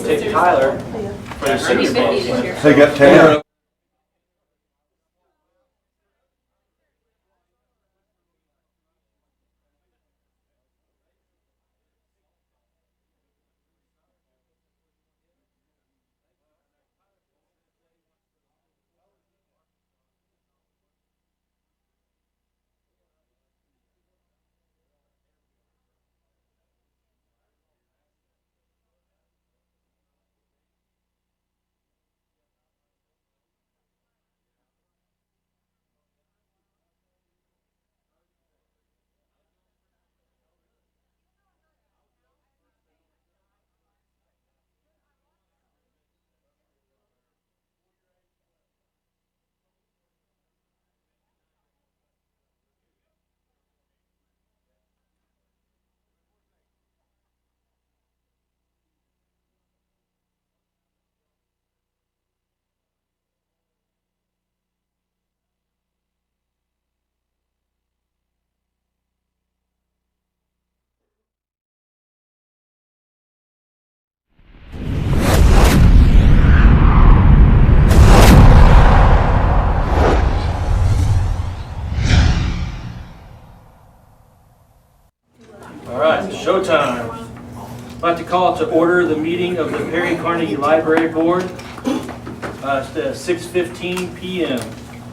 take Tyler for the Maybe sixth 50 month. this year. They got 10. All right, showtime. I'd like to call to order the meeting of the Perry Carnegie Library Board. It's 6:15 p.m.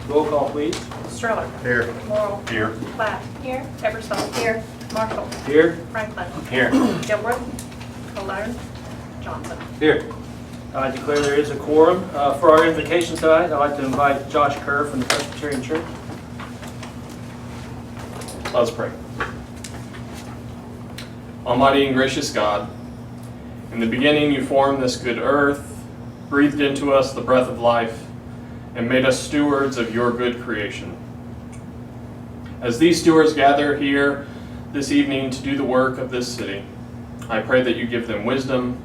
Roll call, please. Stroller. Here. Morrow. Here. Platt. Here. Eversole. Here. Marshall. Here. Franklin. Here. Gilbert. Colon. Johnson. Here. I declare there is a quorum. For our invocation tonight, I'd like to invite Josh Kerr from the Presbyterian Church. Let's pray. Almighty and gracious God, in the beginning you formed this good earth, breathed into us the breath of life, and made us stewards of your good creation. As these stewards gather here this evening to do the work of this city, I pray that you give them wisdom,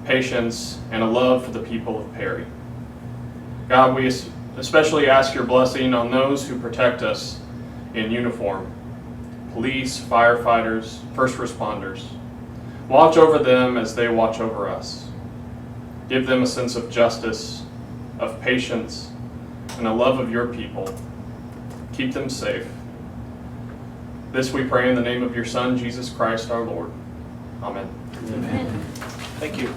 patience, and a love for the people of Perry. God, we especially ask your blessing on those who protect us in uniform. Police, firefighters, first responders. Watch over them as they watch over us. Give them a sense of justice, of patience, and a love of your people. Keep them safe. This we pray in the name of your Son, Jesus Christ our Lord. Amen. Amen. Thank you.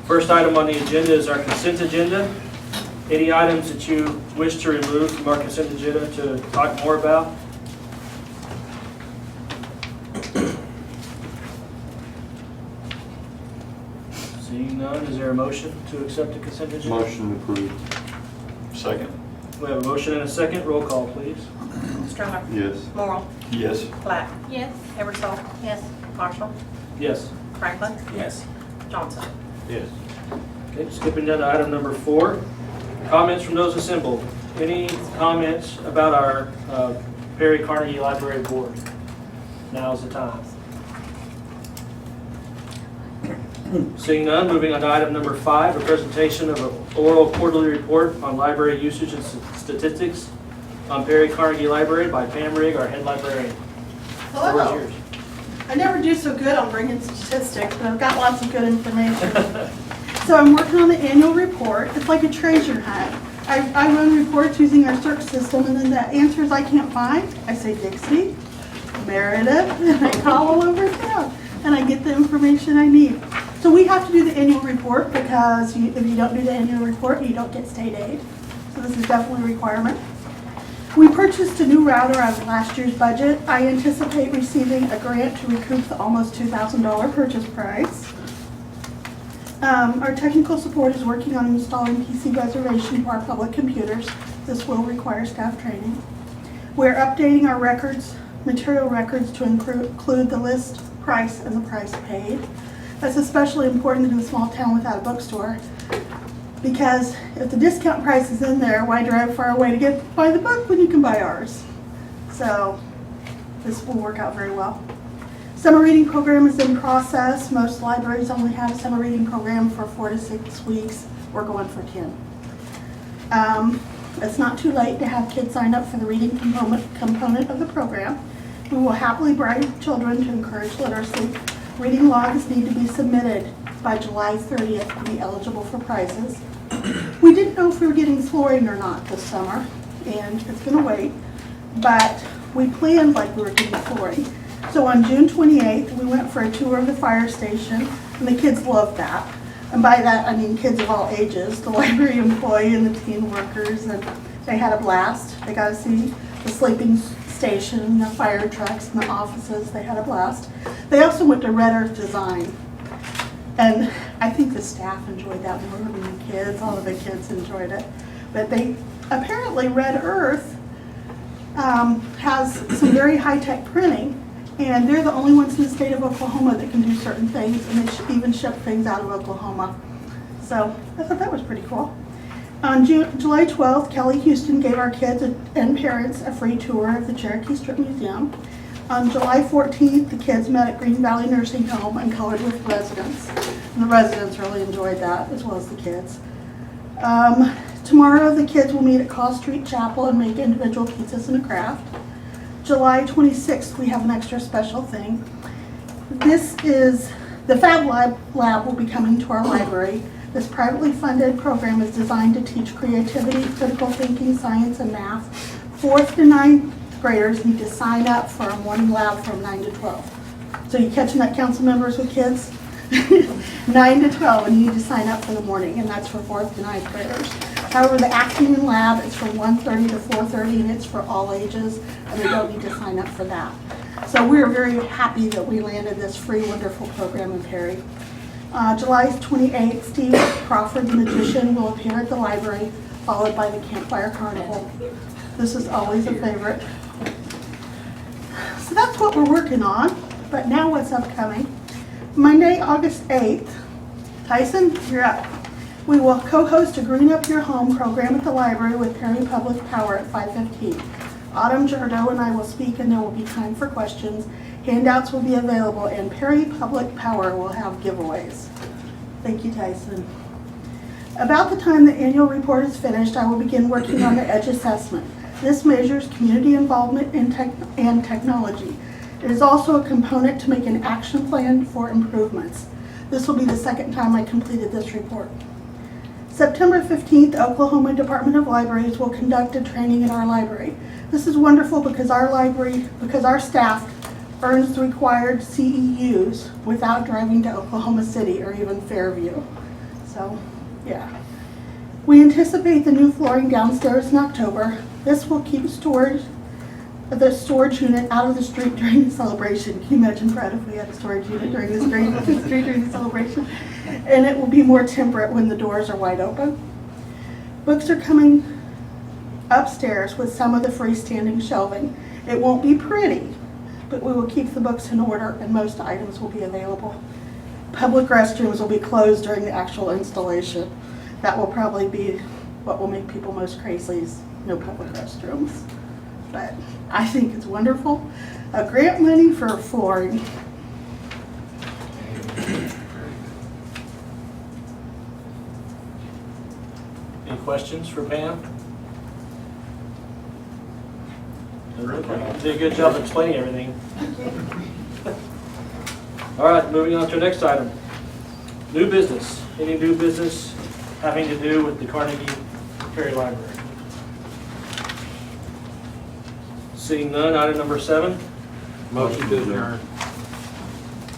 First item on the agenda is our consent agenda. Any items that you wish to remove from our consent agenda to talk more about? Seeing none, is there a motion to accept the consent agenda? Motion approved. Second. We have a motion and a second. Roll call, please. Stroller. Yes. Morrow. Yes. Platt. Yes. Eversole. Yes. Marshall. Yes. Franklin. Yes. Johnson. Yes. Okay, skipping down to item number 4. Comments from those assembled. Any comments about our Perry Carnegie Library Board? Now's the time. Seeing none, moving on to item number 5, a presentation of an oral quarterly report on library usage and statistics on Perry Carnegie Library by Pam Rigg, our head librarian. The floor is Hello. yours. I never do so good on bringing statistics, but I've got lots of good information. So I'm working on the annual report. It's like a treasure hunt. I run reports using our search system, and then the answers I can't find, I say Dixie, Meredith, and I call all over town, and I get the information I need. So we have to do the annual report because if you don't do the annual report, you don't get state aid. So this is definitely a requirement. We purchased a new router out of last year's budget. I anticipate receiving a grant to recoup the almost $2,000 purchase price. Our technical support is working on installing PC reservation for our public computers. This will require staff training. We're updating our records, material records, to include the list price and the price paid. That's especially important in a small town without a bookstore, because if the discount price is in there, why drive far away to buy the book when you can buy ours? So this will work out very well. Summer reading program is in process. Most libraries only have a summer reading program for 4 to 6 weeks. We're going for 10. It's not too late to have kids sign up for the reading component of the program. We will happily bribe children to encourage literacy. Reading logs need to be submitted by July 30th to be eligible for prizes. We didn't know if we were getting flooring or not this summer, and it's gonna wait, but we planned like we were getting flooring. So on June 28th, we went for a tour of the fire station, and the kids loved that. And by that, I mean kids of all ages, the library employee and the teen workers, and they had a blast. They got to see the sleeping station, the fire trucks, and the offices. They had a blast. They also went to Red Earth Design. And I think the staff enjoyed that more than the kids. All of the kids enjoyed it. But they, apparently Red Earth has some very high-tech printing, and they're the only ones in the state of Oklahoma that can do certain things, and they even ship things out of Oklahoma. So I thought that was pretty cool. On July 12th, Kelly Houston gave our kids and parents a free tour of the Cherokee Strip Museum. On July 14th, the kids met at Green Valley Nursing Home and colored with residents. And the residents really enjoyed that, as well as the kids. Tomorrow, the kids will meet at Call Street Chapel and make individual pizzas and a craft. July 26th, we have an extra special thing. This is, the Fab Lab will be coming to our library. This privately funded program is designed to teach creativity, critical thinking, science, and math. 4th to 9th graders need to sign up for a morning lab from 9 to 12. So you catching that, council members with kids? 9 to 12, and you need to sign up for the morning, and that's for 4th to 9th graders. However, the afternoon lab is from 1:30 to 4:30, and it's for all ages, and they don't need to sign up for that. So we're very happy that we landed this free, wonderful program in Perry. July 28th, Steve Crawford, the magician, will appear at the library, followed by the Campfire Carnival. This is always a favorite. So that's what we're working on, but now what's upcoming? Monday, August 8th, Tyson, you're up. We will co-host a Green Up Your Home program at the library with Perry Public Power at 5:15. Autumn Jardo and I will speak, and there will be time for questions. Handouts will be available, and Perry Public Power will have giveaways. Thank you, Tyson. About the time the annual report is finished, I will begin working on the EDGE assessment. This measures community involvement and technology. It is also a component to make an action plan for improvements. This will be the second time I completed this report. September 15th, Oklahoma Department of Libraries will conduct a training in our library. This is wonderful because our staff earns the required CEUs without driving to Oklahoma City or even Fairview. So, yeah. We anticipate the new flooring downstairs in October. This will keep the storage unit out of the street during the celebration. Can you imagine, Brad, if we had a storage unit during the street during the celebration? And it will be more temperate when the doors are wide open. Books are coming upstairs with some of the freestanding shelving. It won't be pretty, but we will keep the books in order, and most items will be available. Public restrooms will be closed during the actual installation. That will probably be what will make people most crazy, is no public restrooms. But I think it's wonderful. Grant money for flooring. Any questions for Pam? Okay. Did a good job explaining everything. All right, moving on to our next item. New business. Any new business having to do with the Carnegie Perry Library? Seeing none, item number 7. Motion to adjourn.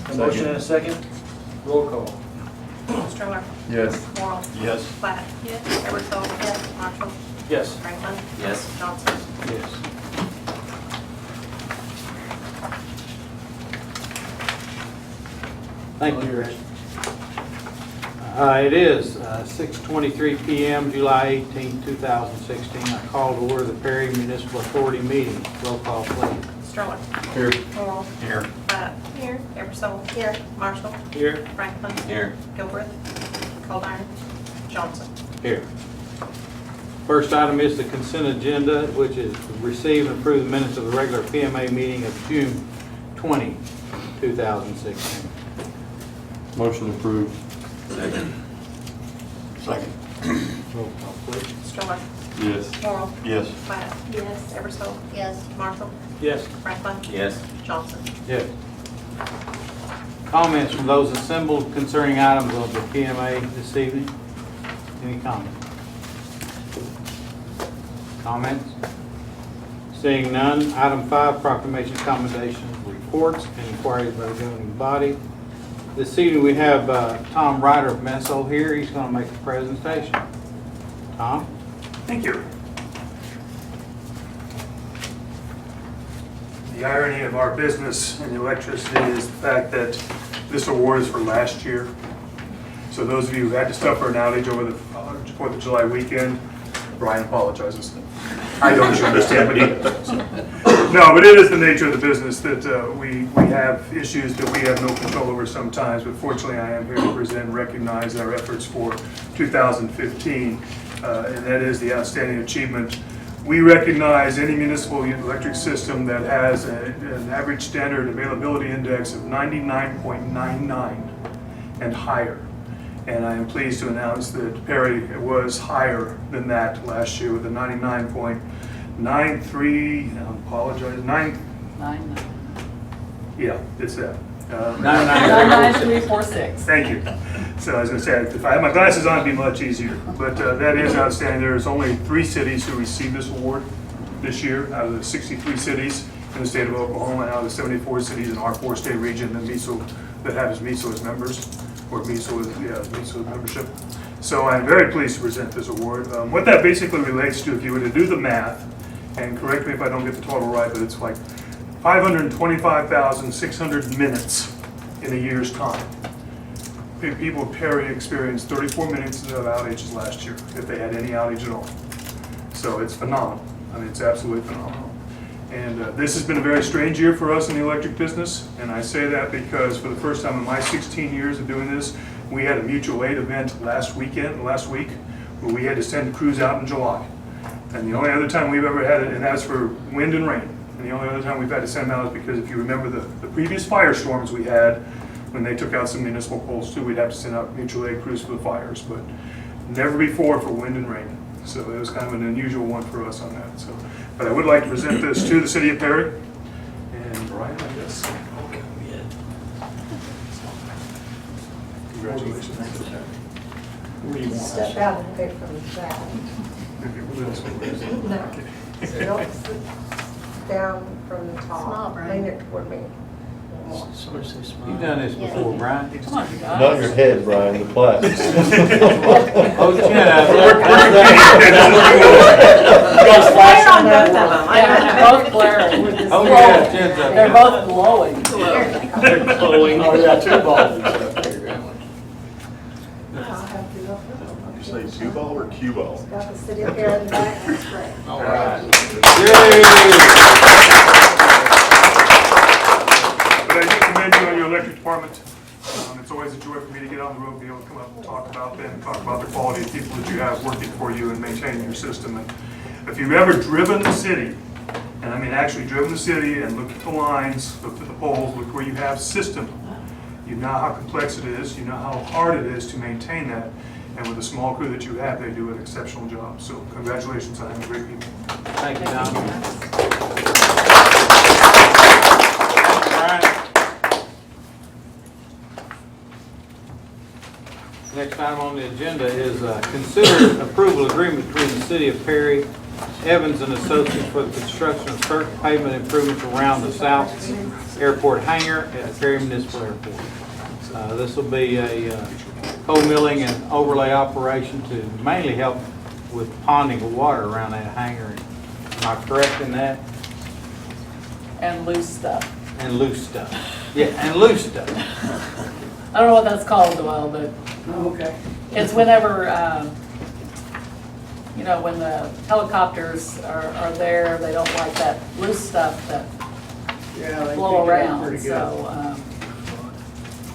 A motion and a second. Roll call. Stroller, Yes. Morrow, Yes. Platt, Eversole, Marshall, Yes. Franklin, Yes. Johnson. Yes. Thank you, Rich. It is 6:23 PM, July 18, 2016. I call to order the Perry Municipal Authority meeting. Roll call, please. Stroller, Here. Morrow, Here. Platt, Eversole, Marshall, Here. Franklin, Here. Gilbert, Coldiron, Johnson. Here. First item is the consent agenda, which is receive and approve the minutes of the regular PMA meeting of June 20, 2016. Motion approved. Second. Second. Roll call, please. Stroller, Yes. Morrow, Yes. Platt, Eversole, Marshall, Yes. Franklin, Yes. Johnson. Yes. Comments from those assembled concerning items of the PMA this evening? Any comments? Comments? Seeing none, item 5, proclamation, commendations, reports, and inquiries by the governing body. This evening we have Tom Ryder of Meso here. He's going to make a presentation. Tom? Thank you. The irony of our business in electricity is the fact that this award is for last year. So those of you who had to suffer an outage over the 4th of July weekend, Brian apologizes. I don't understand, but he does. No, but it is the nature of the business that we have issues that we have no control over sometimes, but fortunately I am here to present and recognize our efforts for 2015, and that is the outstanding achievement. We recognize any municipal electric system that has an average standard availability index of 99.99 and higher. And I am pleased to announce that Perry was higher than that last year with a 99.93, I apologize, yeah, it's that. 99346. Thank you. So I was going to say, if I had my glasses on, it'd be much easier. But that is outstanding. There's only 3 cities who received this award this year out of the 63 cities in the state of Oklahoma, and out of the 74 cities in our 4-state region that have MISO as members, or MISO membership. So I'm very pleased to present this award. What that basically relates to, if you were to do the math, and correct me if I don't get the total right, but it's like 525,600 minutes in a year's time. People at Perry experienced 34 minutes of outages last year, if they had any outage at all. So it's phenomenal. I mean, it's absolutely phenomenal. And this has been a very strange year for us in the electric business, and I say that because for the first time in my 16 years of doing this, we had a mutual aid event last week, where we had to send crews out in July. And the only other time we've ever had it, and that's for wind and rain, and the only other time we've had to send them out is because if you remember the previous firestorms we had, when they took out some municipal poles too, we'd have to send out mutual aid crews for the fires, but never before for wind and rain. So it was kind of an unusual one for us on that. So, but I would like to present this to the city of Perry. And Brian, I guess. Congratulations. Step out and pick from the back. No. Don't sit down from the Small, top. Brian. Lean it toward me. You've done this before, Brian. Come on, you guys. Not your head, Brian, the plastic. Oh, chin up. Fire on both of them. Yeah, they're both glaring. We're just Oh, glowing. yeah, chins up. They're both glowing. They're glowing. Oh, yeah, 2 balls. I'll have to go. You say 2 ball or cue ball? Got the city up here in the back. That's great. All right. Yay! But I do commend you on your electric department. It's always a joy for me to get on the road, be able to come up and talk about them, talk about the quality of people that you have working for you and maintaining your system. And if you've ever driven the city, and I mean actually driven the city and looked at the lines, looked at the poles, looked where you have system, you know how complex it is, you know how hard it is to maintain that. And with the small crew that you have, they do an exceptional job. So congratulations on having great people. Thank you, Tom. Next item on the agenda is consider approval agreement between the city of Perry, Evans and Associates for the construction of certain pavement improvements around the South Airport hangar at Perry Municipal Airport. This will be a co-milling and overlay operation to mainly help with ponding of water around that hangar. Am I correct in that? And loose stuff. And loose stuff. Yeah, and loose stuff. I don't know what that's called, Doyle, but Okay. it's whenever, you know, when the helicopters are there, they don't like that loose stuff that blow around, so,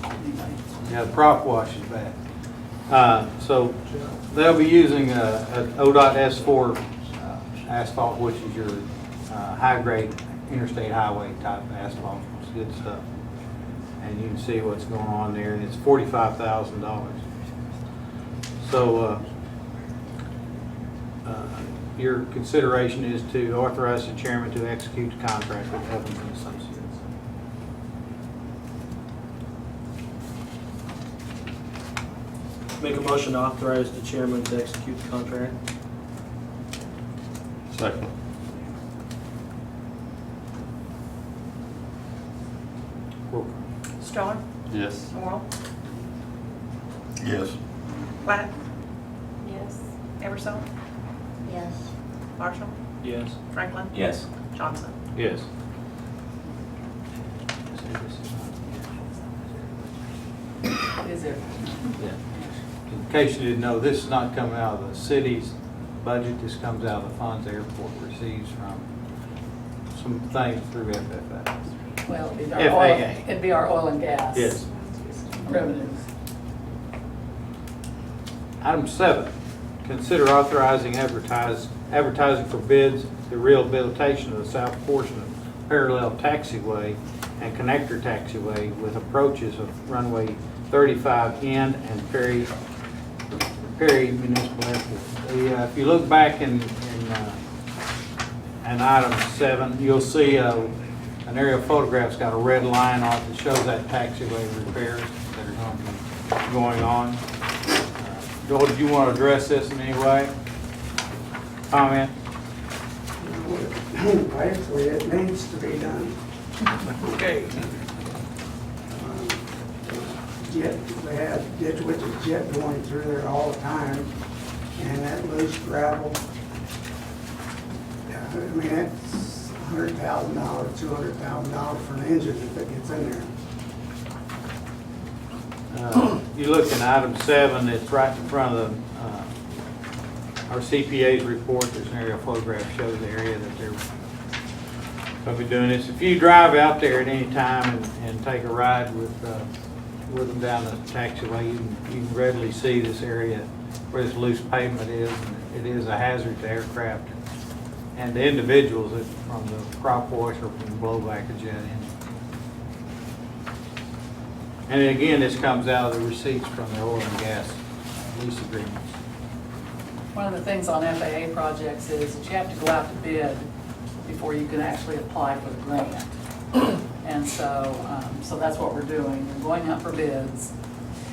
anyway. Yeah, the prop wash is bad. So they'll be using an ODOT S4 asphalt, which is your high-grade interstate highway type asphalt. It's good stuff. And you can see what's going on there, and it's $45,000. So your consideration is to authorize the chairman to execute the contract with Evans and Associates. Make a motion to authorize the chairman to execute the contract. Second. Roll call. Stroller, Yes. Morrow, Yes. Platt. Yes. Eversole, Yes. Marshall, Yes. Franklin, Yes. Johnson. Yes. Is there? In case you didn't know, this is not coming out of the city's budget, this comes out of the funds the airport receives from some things through FFA. Well, it'd FAA. be our oil and gas. Yes. Revenues. Item 7, consider authorizing advertising for bids the rehabilitation of the south portion of parallel taxiway and connector taxiway with approaches of runway 35 in and Perry Municipal Airport. If you look back in item 7, you'll see an aerial photograph's got a red line on it that shows that taxiway repairs that are going to be going on. Joel, did you want to address this in any way? Comment? Actually, it needs to be done. Okay. Jet, they have ditch which is jet going through there all the time, and that loose gravel, I mean, that's $100,000, $200,000 for an engine if it gets in there. You look in item 7, it's right in front of our CPA's report. There's an aerial photograph shows the area that they're going to be doing this. If you drive out there at any time and take a ride with them down the taxiway, you can readily see this area where this loose pavement is. And it is a hazard to aircraft and the individuals that from the crop wash or from the blowback of jet engine. And again, this comes out of the receipts from the oil and gas lease agreements. One of the things on FAA projects is that you have to go out to bid before you can actually apply for the grant. And so that's what we're doing. We're going out for bids,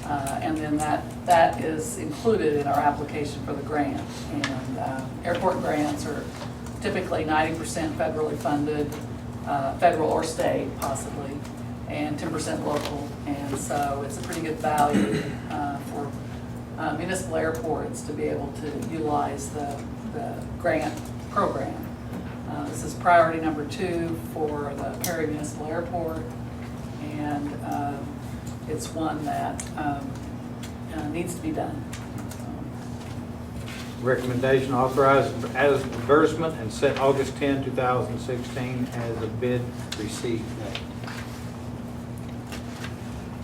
and then that is included in our application for the grant. And airport grants are typically 90% federally funded, federal or state possibly, and 10% local. And so it's a pretty good value for municipal airports to be able to utilize the grant program. This is priority number 2 for the Perry Municipal Airport, and it's one that needs to be done. Recommendation authorize as advertisement and set August 10, 2016 as a bid receipt date.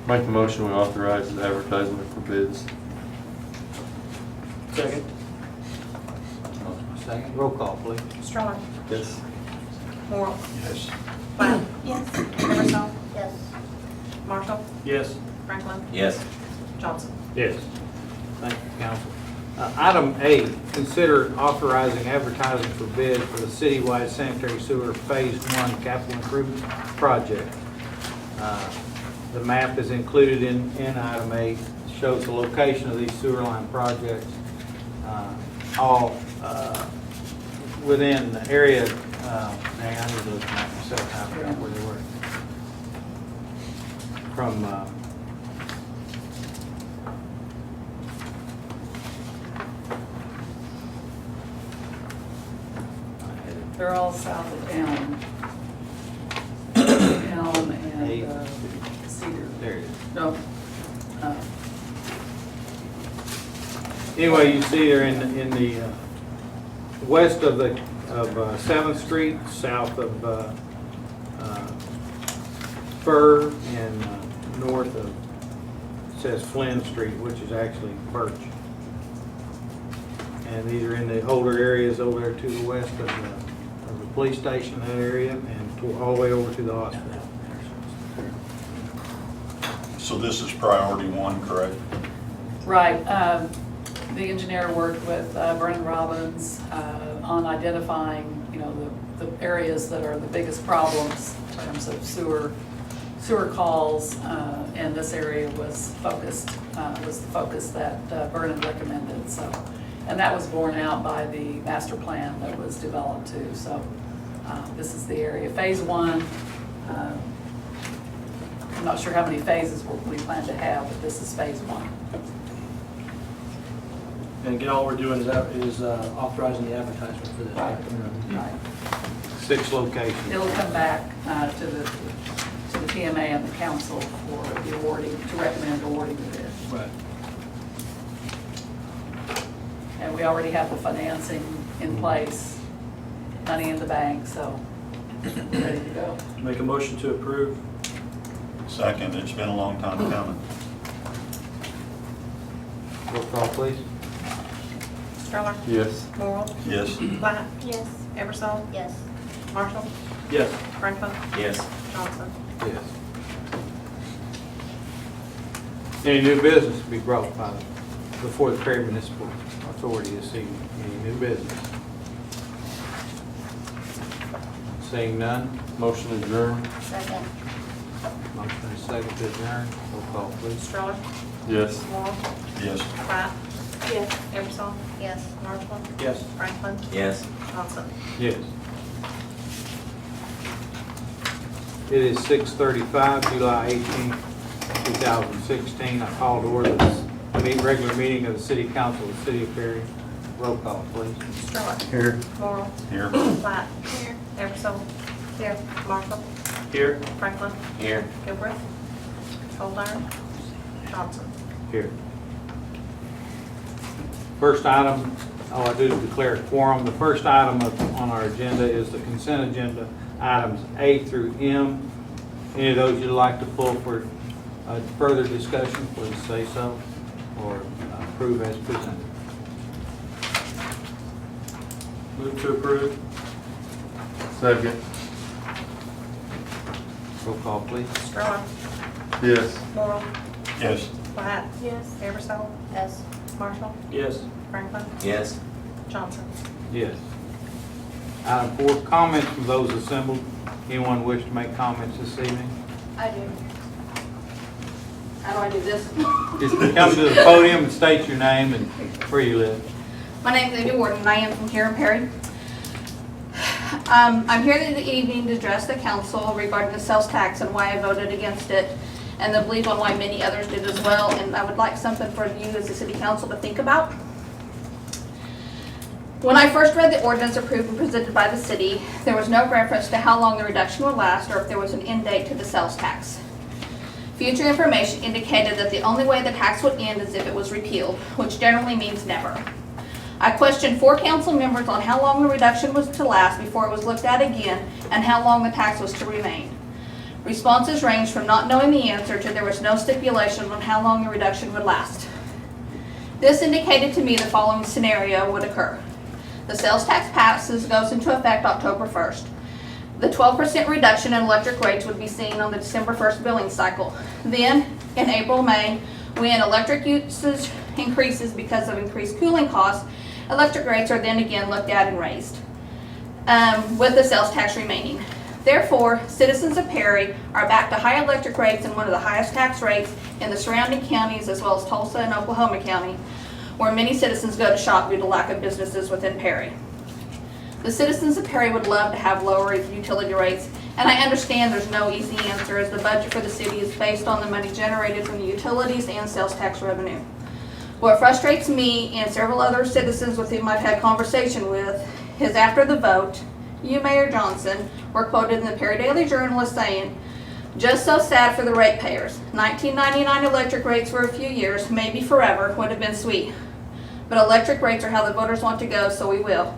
Make the motion we authorize the advertisement for bids. Second. Second. Roll call, please. Stroller, Yes. Morrow, Yes. Platt, Yes. Eversole, Yes. Marshall, Yes. Franklin, Yes. Johnson. Yes. Thank you, council. Item 8, consider authorizing advertising for bid for the citywide sanitary sewer Phase 1 capital improvement project. The map is included in item 8, shows the location of these sewer line projects, all within the area. I need to look at the map myself, I forgot where they were. From They're all south of Elm. Elm and Cedar. there it is. No. Anyway, you see there in the west of 7th Street, south of Fur, and north of, it says Flynn Street, which is actually Birch. And these are in the older areas over there to the west of the police station, that area, and all the way over to the hospital. So this is priority 1, correct? Right. The engineer worked with Vernon Robbins on identifying, the areas that are the biggest problems in terms of sewer sewer calls in this area was the focus that Vernon recommended, so. And that was borne out by the master plan that was developed too, so this is the area. Phase 1, I'm not sure how many phases we plan to have, but this is phase 1. And again, all we're doing is authorizing the advertisement for this. Right. 6 locations. It'll come back to the TMA and the council for the awarding, to recommend awarding the bid. Right. And we already have the financing in place, money in the bank, so we're ready to go. Make a motion to approve. Second, it's been a long time coming. Roll call, please. Stroller, Yes. Morrow, Yes. Platt, Yes. Eversole, Yes. Marshall, Yes. Franklin, Yes. Johnson. Yes. Any new business to be brought before the Perry Municipal Authority this evening? Any new business? Seeing none, Motion adjourned. Second. motion is second to adjourn. Roll call, please. Stroller, Yes. Morrow, Yes. Platt. Yes. Eversole, Yes. Marshall, Yes. Franklin, Yes. Johnson. Yes. It is 6:35, July 18, 2016. I call to order this regular meeting of the City Council of the City of Perry. Roll call, please. Stroller, Here. Morrow, Here. Platt. Here. Eversole. Here. Marshall, Here. Franklin, Here. Gilbert, Goldar, Johnson. Here. First item, all I do is declare a quorum. The first item on our agenda is the consent agenda, items A through M. Any of those you'd like to pull for further discussion, please say so, or approve as presented. Move to approve. Second. Roll call, please. Stroller, Yes. Morrow, Yes. Platt. Yes. Eversole, Yes. Marshall, Yes. Franklin, Yes. Johnson. Yes. Item 4, comments from those assembled. Anyone wish to make comments this evening? I do. How do I do this? Just come to the podium and state your name and where you live. My name is Amy Warden, and I am from here in Perry. I'm here this evening to address the council regarding the sales tax and why I voted against it, and I believe on why many others did as well, and I would like something for you as the city council to think about. When I first read the ordinance approved and presented by the city, there was no reference to how long the reduction would last or if there was an end date to the sales tax. Future information indicated that the only way the tax would end is if it was repealed, which generally means never. I questioned 4 council members on how long the reduction was to last before it was looked at again and how long the tax was to remain. Responses ranged from not knowing the answer to there was no stipulation on how long the reduction would last. This indicated to me the following scenario would occur. The sales tax passes, goes into effect October 1st. The 12% reduction in electric rates would be seen on the December 1st billing cycle. Then, in April, May, when electric usage increases because of increased cooling costs, electric rates are then again looked at and raised, with the sales tax remaining. Therefore, citizens of Perry are back to high electric rates and one of the highest tax rates in the surrounding counties as well as Tulsa and Oklahoma County, where many citizens go to shop due to lack of businesses within Perry. The citizens of Perry would love to have lower utility rates, and I understand there's no easy answer as the budget for the city is based on the money generated from the utilities and sales tax revenue. What frustrates me and several other citizens with whom I've had conversation with is after the vote, you, Mayor Johnson, were quoted in the Perry Daily Journal as saying, "Just so sad for the ratepayers. 1999 electric rates for a few years, maybe forever, would have been sweet. But electric rates are how the voters want to go, so we will."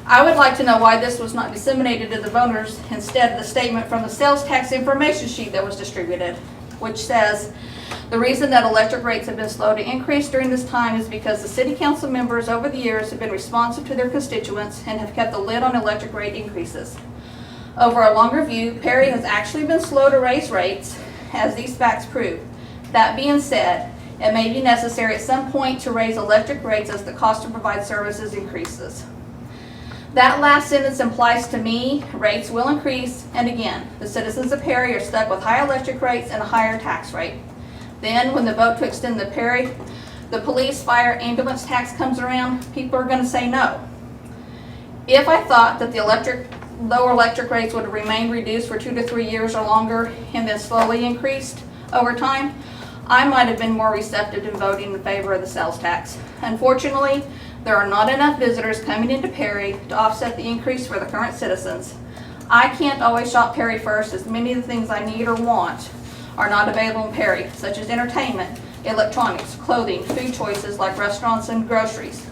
I would like to know why this was not disseminated to the voters instead of the statement from the sales tax information sheet that was distributed, which says, "The reason that electric rates have been slow to increase during this time is because the city council members over the years have been responsive to their constituents and have kept the lid on electric rate increases. Over a longer view, Perry has actually been slow to raise rates, as these facts prove. That being said, it may be necessary at some point to raise electric rates as the cost to provide services increases. That last sentence implies to me rates will increase, and again, the citizens of Perry are stuck with high electric rates and a higher tax rate. Then, when the vote to extend the police, fire, ambulance tax comes around, people are going to say no. If I thought that the lower electric rates would have remained reduced for 2 to 3 years or longer and then slowly increased over time, I might have been more receptive in voting in favor of the sales tax. Unfortunately, there are not enough visitors coming into Perry to offset the increase for the current citizens. I can't always shop Perry first, as many of the things I need or want are not available in Perry, such as entertainment, electronics, clothing, food choices like restaurants and groceries.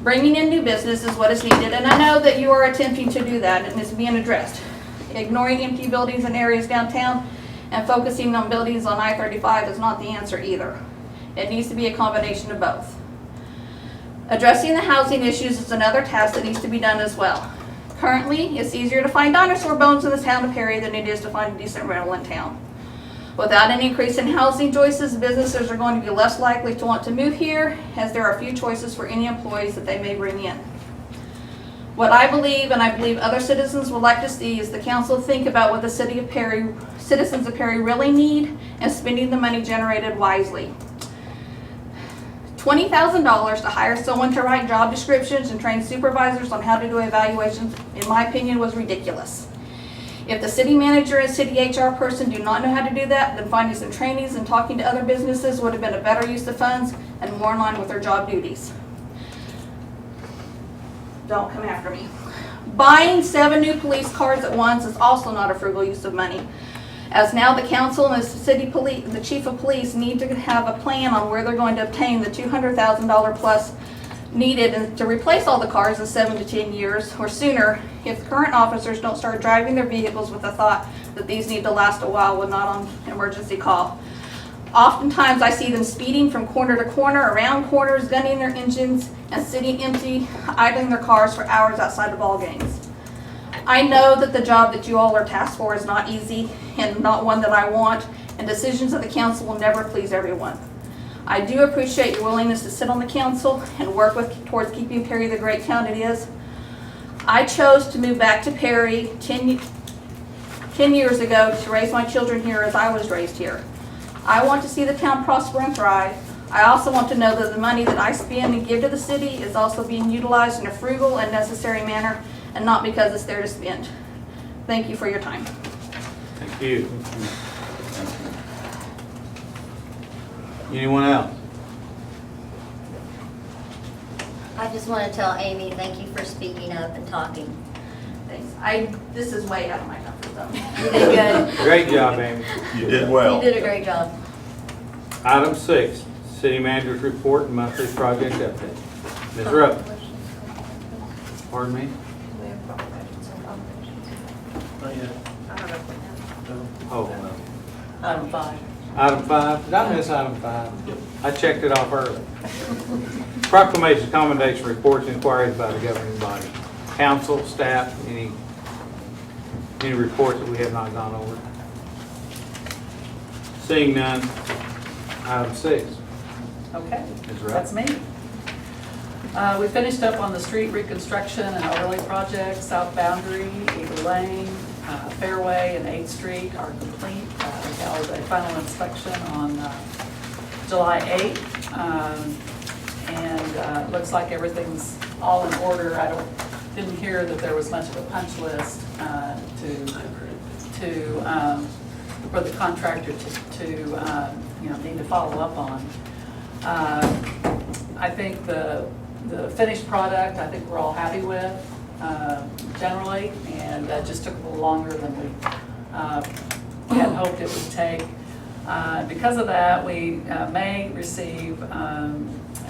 Bringing in new business is what is needed, and I know that you are attempting to do that and it's being addressed. Ignoring empty buildings in areas downtown and focusing on buildings on I-35 is not the answer either. It needs to be a combination of both. Addressing the housing issues is another task that needs to be done as well. Currently, it's easier to find dinosaur bones in the town of Perry than it is to find a decent rental in town. Without an increase in housing choices, businesses are going to be less likely to want to move here, as there are few choices for any employees that they may bring in. What I believe, and I believe other citizens would like to see, is the council think about what the citizens of Perry really need and spending the money generated wisely. $20,000 to hire someone to write job descriptions and train supervisors on how to do evaluations, in my opinion, was ridiculous. If the city manager and city HR person do not know how to do that, then finding some trainees and talking to other businesses would have been a better use of funds and more in line with their job duties. Don't come after me. Buying 7 new police cars at once is also not a frugal use of money, as now the council and the chief of police need to have a plan on where they're going to obtain the $200,000 plus needed to replace all the cars in 7 to 10 years or sooner if current officers don't start driving their vehicles with the thought that these need to last a while when not on emergency call. Oftentimes I see them speeding from corner to corner, around corners, gunning their engines, and sitting empty, idling their cars for hours outside of ball games. I know that the job that you all are tasked for is not easy and not one that I want, and decisions of the council will never please everyone. I do appreciate your willingness to sit on the council and work towards keeping Perry the great town it is. I chose to move back to Perry 10 years ago to raise my children here as I was raised here. I want to see the town prosper and thrive. I also want to know that the money that I spend and give to the city is also being utilized in a frugal and necessary manner, and not because it's there to spend. Thank you for your time. Thank you. Anyone else? I just want to tell Amy, thank you for speaking up and talking. Thanks. This is way out of my comfort zone. You did good. Great job, Amy. You did well. You did a great job. Item 6, city manager's report and monthly project update. Ms. Rupp. Pardon me? Not yet. Oh, Item 5. item 5. Did I miss item 5? I checked it off early. Proclamation, commendation, reports, inquiries by the governing body. Council, staff, any reports that we have not gone over? Seeing none, item 6. Okay, Ms. Rupp. that's me. We finished up on the street reconstruction and overlay projects. South Boundary, Eagle Lane, Fairway, and 8th Street are complete. We held a final inspection on July 8th, and it looks like everything's all in order. Didn't hear that there was much of a punch list for the contractor to need to follow up on. I think the finished product, I think we're all happy with generally, and that just took a little longer than we had hoped it would take. Because of that, we may receive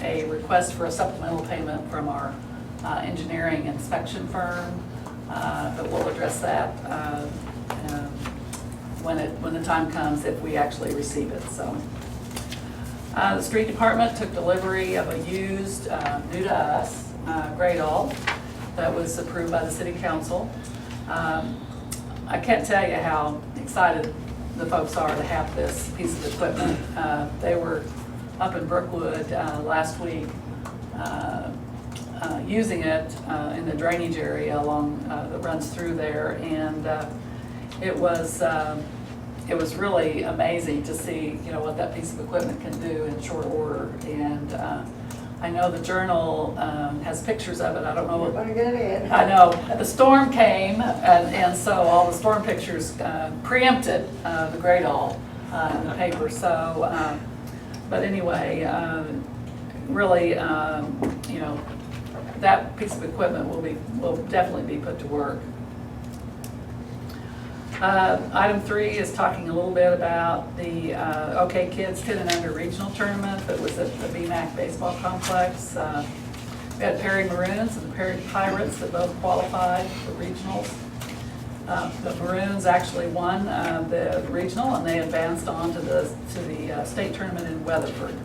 a request for a supplemental payment from our engineering inspection firm, but we'll address that when the time comes, if we actually receive it. So, the street department took delivery of a used, new to us, Gradall that was approved by the city council. I can't tell you how excited the folks are to have this piece of equipment. They were up in Brookwood last week using it in the drainage area along, that runs through there. And it was really amazing to see, what that piece of equipment can do in short order. And I know the Journal has pictures of it. I don't know what. Better get it. I know, the storm came, and so all the storm pictures preempted the Great All in the paper, so, but anyway, really, that piece of equipment will definitely be put to work. Item 3 is talking a little bit about the OK Kids 10 and Under Regional Tournament that was at the BMAC Baseball Complex. We had Perry Maroons and the Perry Pirates that both qualified for regionals. The Maroons actually won the regional, and they advanced on to the state tournament in Weatherford.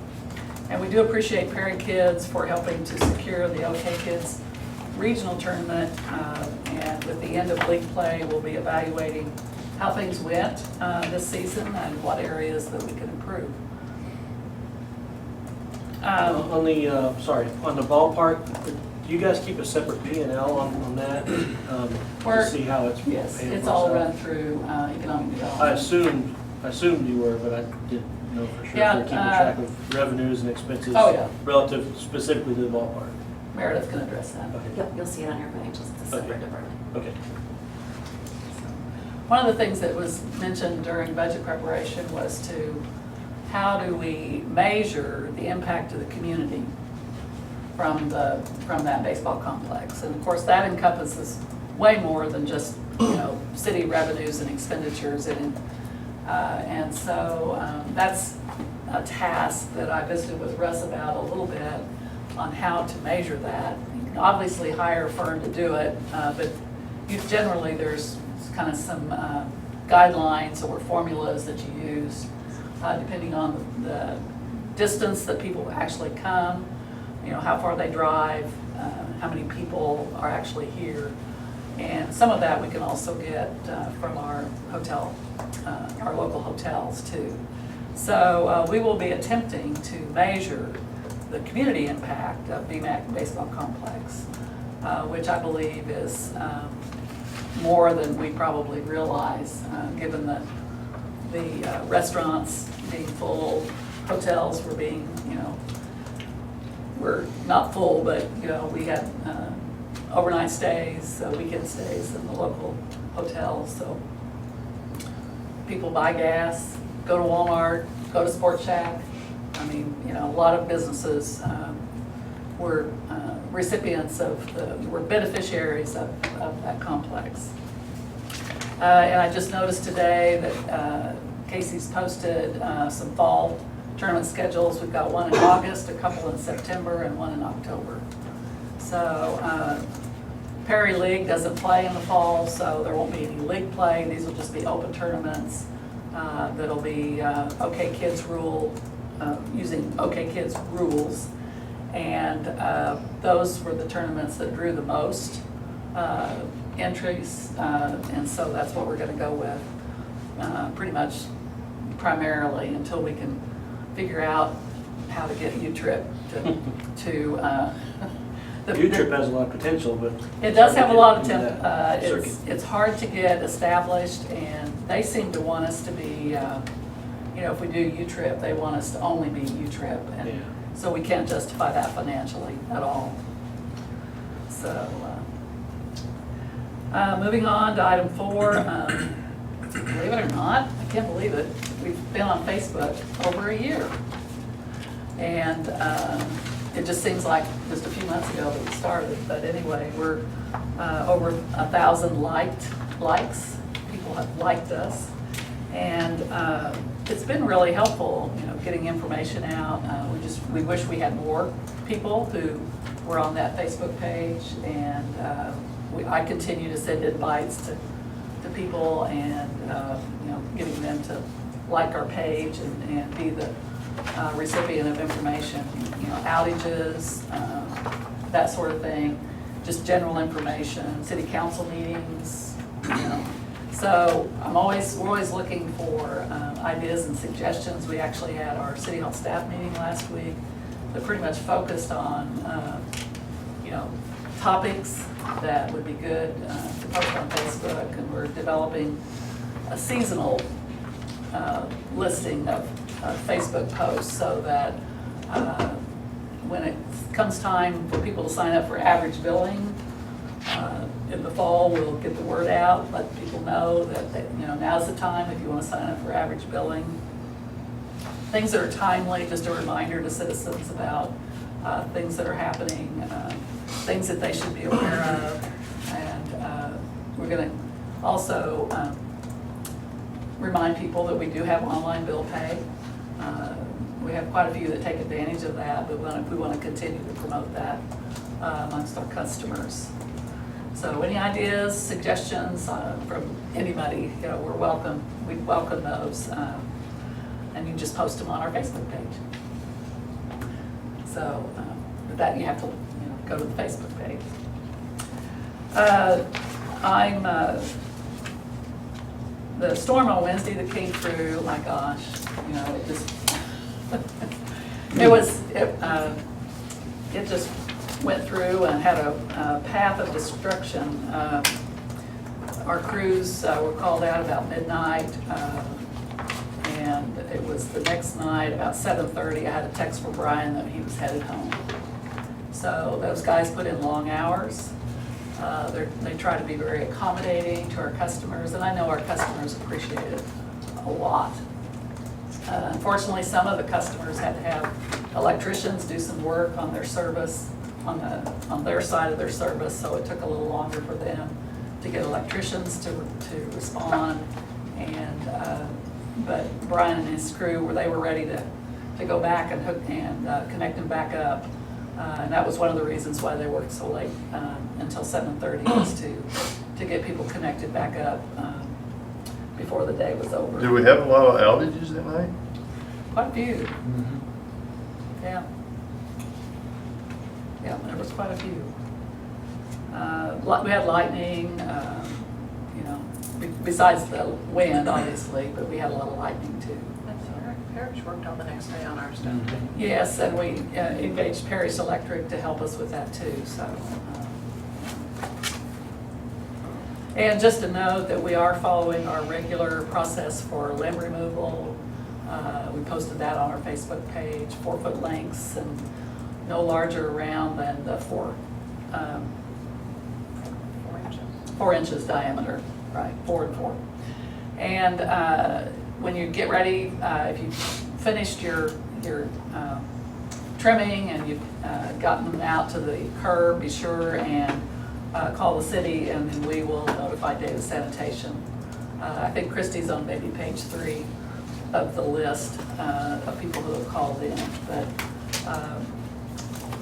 And we do appreciate Perry Kids for helping to secure the OK Kids regional tournament, and with the end of league play, we'll be evaluating how things went this season and what areas that we can improve. On the ballpark, do you guys keep a separate P&L on that? To see how it's Yes, paid it's for all itself? run through economic development. I assumed you were, but I didn't know for sure. Yeah, If they're keeping track of revenues and expenses. Oh, yeah. Relative specifically to the ballpark. Meredith can address that. You'll see it on your financials, it's a separate department. Okay. One of the things that was mentioned during budget preparation was how do we measure the impact to the community from that baseball complex? And of course, that encompasses way more than just, city revenues and expenditures. And so that's a task that I visited with Russ about a little bit on how to measure that. You can obviously hire a firm to do it, but generally there's kind of some guidelines or formulas that you use depending on the distance that people actually come, how far they drive, how many people are actually here. And some of that we can also get from our local hotels too. So we will be attempting to measure the community impact of BMAC Baseball Complex, which I believe is more than we probably realize, given the restaurants being full, hotels were being, we're not full, but, we had overnight stays, weekend stays in the local hotels, so people buy gas, go to Walmart, go to Sport Shack. I mean, a lot of businesses were recipients were beneficiaries of that complex. And I just noticed today that Casey's posted some fall tournament schedules. We've got one in August, a couple in September, and one in October. So Perry League doesn't play in the fall, so there won't be any league play. These will just be open tournaments that'll be OK Kids using OK Kids rules. And those were the tournaments that drew the most entries, and so that's what we're going to go with pretty much primarily until we can figure out how to get U-Trip to U-Trip has a lot of potential, but it does have a lot of circuit. it's hard to get established, and they seem to want us to be, if we do U-Trip, they want us to only be U-Trip, and so we can't justify that financially at all. So, moving on to item 4, believe it or not, I can't believe it, we've been on Facebook over a year. And it just seems like just a few months ago that we started, but anyway, we're over 1,000 likes. People have liked us, and it's been really helpful, getting information out. We wish we had more people who were on that Facebook page, and I continue to send invites to people, and getting them to like our page and be the recipient of information, outages, that sort of thing, just general information, city council meetings, So we're always looking for ideas and suggestions. We actually had our city hall staff meeting last week that pretty much focused on, topics that would be good to post on Facebook, and we're developing a seasonal listing of Facebook posts so that when it comes time for people to sign up for average billing in the fall, we'll get the word out, let people know that now's the time if you want to sign up for average billing. Things that are timely, just a reminder to citizens about things that are happening, things that they should be aware of. And we're going to also remind people that we do have online bill pay. We have quite a few that take advantage of that, but we want to continue to promote that amongst our customers. So any ideas, suggestions from anybody, we're welcome. We welcome those. And you can just post them on our Facebook page. So with that, you have to go to the Facebook page. The storm on Wednesday that came through, my gosh, it just, it just went through and had a path of destruction. Our crews were called out about midnight, and it was the next night about 7:30. I had a text from Brian that he was headed home. So those guys put in long hours. They try to be very accommodating to our customers, and I know our customers appreciate it a lot. Unfortunately, some of the customers had to have electricians do some work on their service, on their side of their service, so it took a little longer for them to get electricians to respond. And but Brian and his crew they were ready to go back and hook and connect them back up. And that was one of the reasons why they worked so late until 7:30 was to get people connected back up before the day was over. Do we have a lot of outages at night? Quite a few. Yeah. Yeah, there was quite a few. We had lightning, besides the wind, obviously, but we had a lot of lightning too. Parrish worked on the next day on our stuff. Yes, and we engaged Parrish Electric to help us with that too. So, and just to note that we are following our regular process for limb removal. We posted that on our Facebook page, 4-foot lengths and no larger around than the 4 inches diameter, right? 4 and 4. And when you get ready, if you've finished your trimming and you've gotten them out to the curb, be sure and call the city, and then we will notify Davis Sanitation. I think Christie's on maybe page 3 of the list of people who have called in, but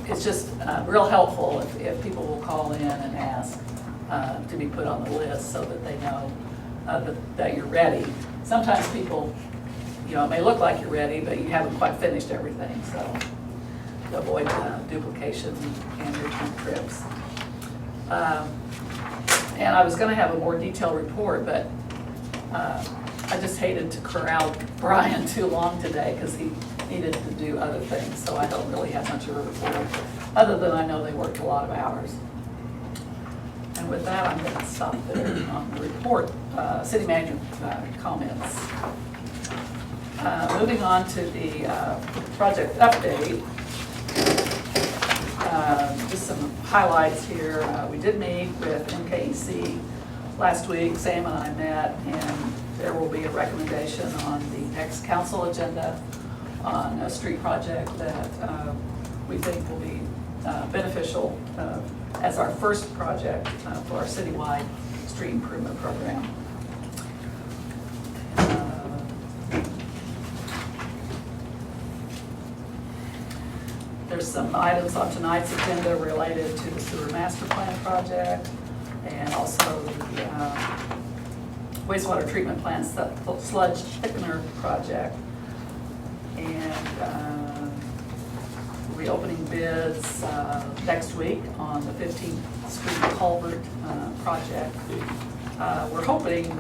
it's just real helpful if people will call in and ask to be put on the list so that they know that you're ready. Sometimes people, it may look like you're ready, but you haven't quite finished everything, so to avoid duplication and return trips. And I was going to have a more detailed report, but I just hated to corral Brian too long today because he needed to do other things, so I don't really have much of a report, other than I know they worked a lot of hours. And with that, I'm going to stop there on the report. City manager comments. Moving on to the project update. Just some highlights here. We did meet with MKEC last week. Sam and I met, and there will be a recommendation on the next council agenda on a street project that we think will be beneficial as our first project for our citywide street improvement program. There's some items on tonight's agenda related to the sewer master plan project and also the wastewater treatment plant sludge thickener project. And we'll be opening bids next week on the 15th Street culvert project. We're hoping,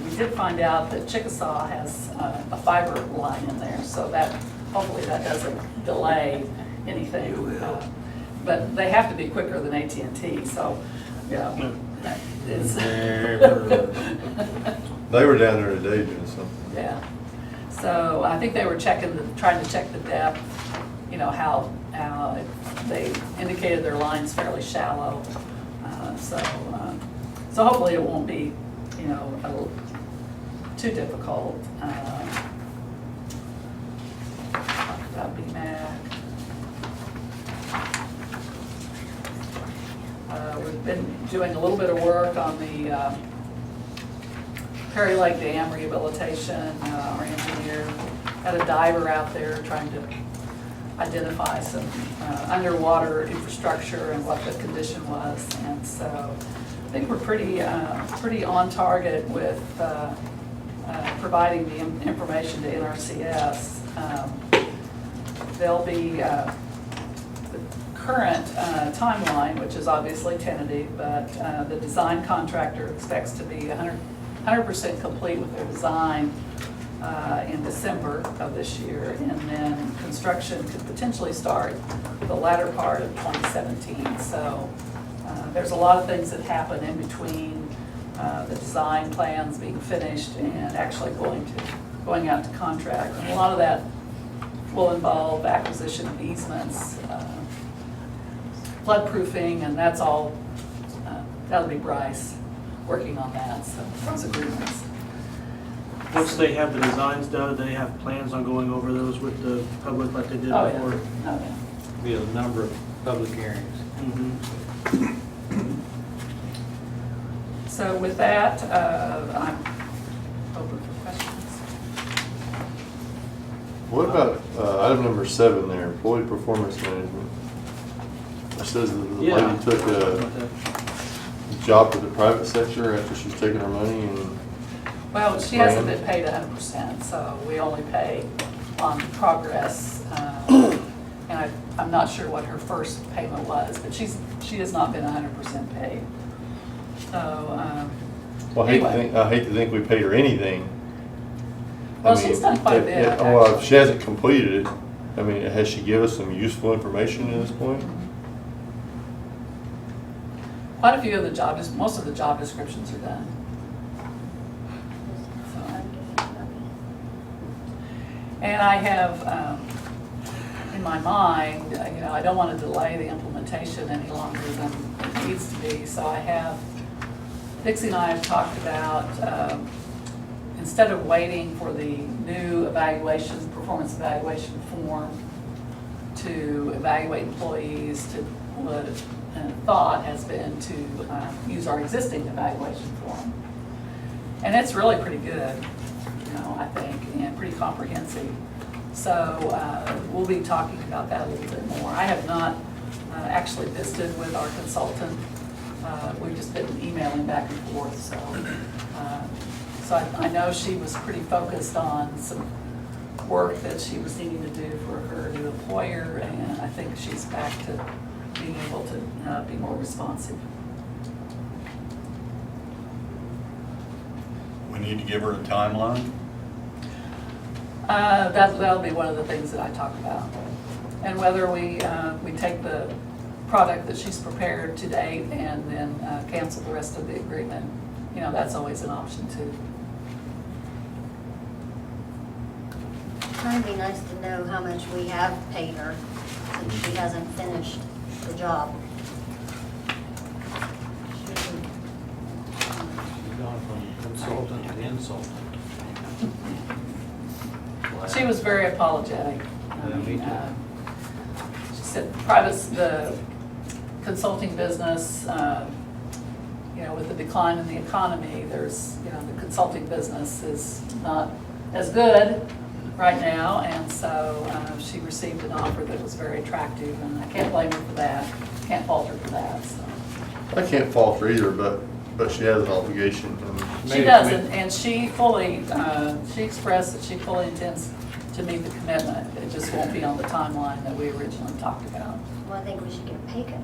we did find out that Chickasaw has a fiber line in there, so that hopefully that doesn't delay anything. but they have to be quicker than AT&T, so, you know, it's. They were down there today doing something. Yeah. So I think they were trying to check the depth, you know, how they indicated their line's fairly shallow. So hopefully it won't be, you know, too difficult. Talked about BMAC. We've been doing a little bit of work on the Perry Lake Dam rehabilitation. Our engineer had a diver out there trying to identify some underwater infrastructure and what the condition was. And so I think we're pretty on target with providing the information to NRCS. There'll be the current timeline, which is obviously tentative, but the design contractor expects to be 100% complete with their design in December of this year, and then construction could potentially start the latter part of 2017. So there's a lot of things that happen in between the design plans being finished and actually going out to contract. And a lot of that will involve acquisition of easements, floodproofing, and that's all, that'll be Bryce working on that, so those agreements. Once they have the designs done, do they have plans on going over those with the public like they did Oh, before? yeah. Oh, yeah. Be a number of public hearings. Mhm. So with that, I'm open for questions. What about item number 7 there, employee performance management? It says that the Yeah. lady took a job with the private sector after she's taken her money and. Well, she hasn't been paid 100%, so we only pay on progress. And I'm not sure what her first payment was, but she has not been 100% paid. So, Well, I hate to think we paid her anything. Well, she's done quite a bit, Well, if actually. she hasn't completed it, I mean, has she given us some useful information at this point? Quite a few of the most of the job descriptions are done. And I have, in my mind, you know, I don't want to delay the implementation any longer than it needs to be. So I have, Dixie and I have talked about, instead of waiting for the new performance evaluation form to evaluate employees, what thought has been to use our existing evaluation form. And it's really pretty good, you know, I think, and pretty comprehensive. So we'll be talking about that a little bit more. I have not actually visited with our consultant. We've just been emailing back and forth. So I know she was pretty focused on some work that she was needing to do for her new employer, and I think she's back to being able to be more responsive. We need to give her a timeline. That'll be one of the things that I talk about. And whether we take the product that she's prepared to date and then cancel the rest of the agreement, you know, that's always an option too. It'd be nice to know how much we have paid her since she hasn't finished the job. Gone from consultant to insultant. She was very apologetic. Me too. She said the consulting business, you know, with the decline in the economy, there's, you know, the consulting business is not as good right now, and so she received an offer that was very attractive, and I can't blame her for that, can't fault her for that, so. I can't fault her either, but she has an obligation. She does, and she fully, she expressed that she fully intends to meet the commitment. It just won't be on the timeline that we originally talked about. Well, I think we should get a pay cut.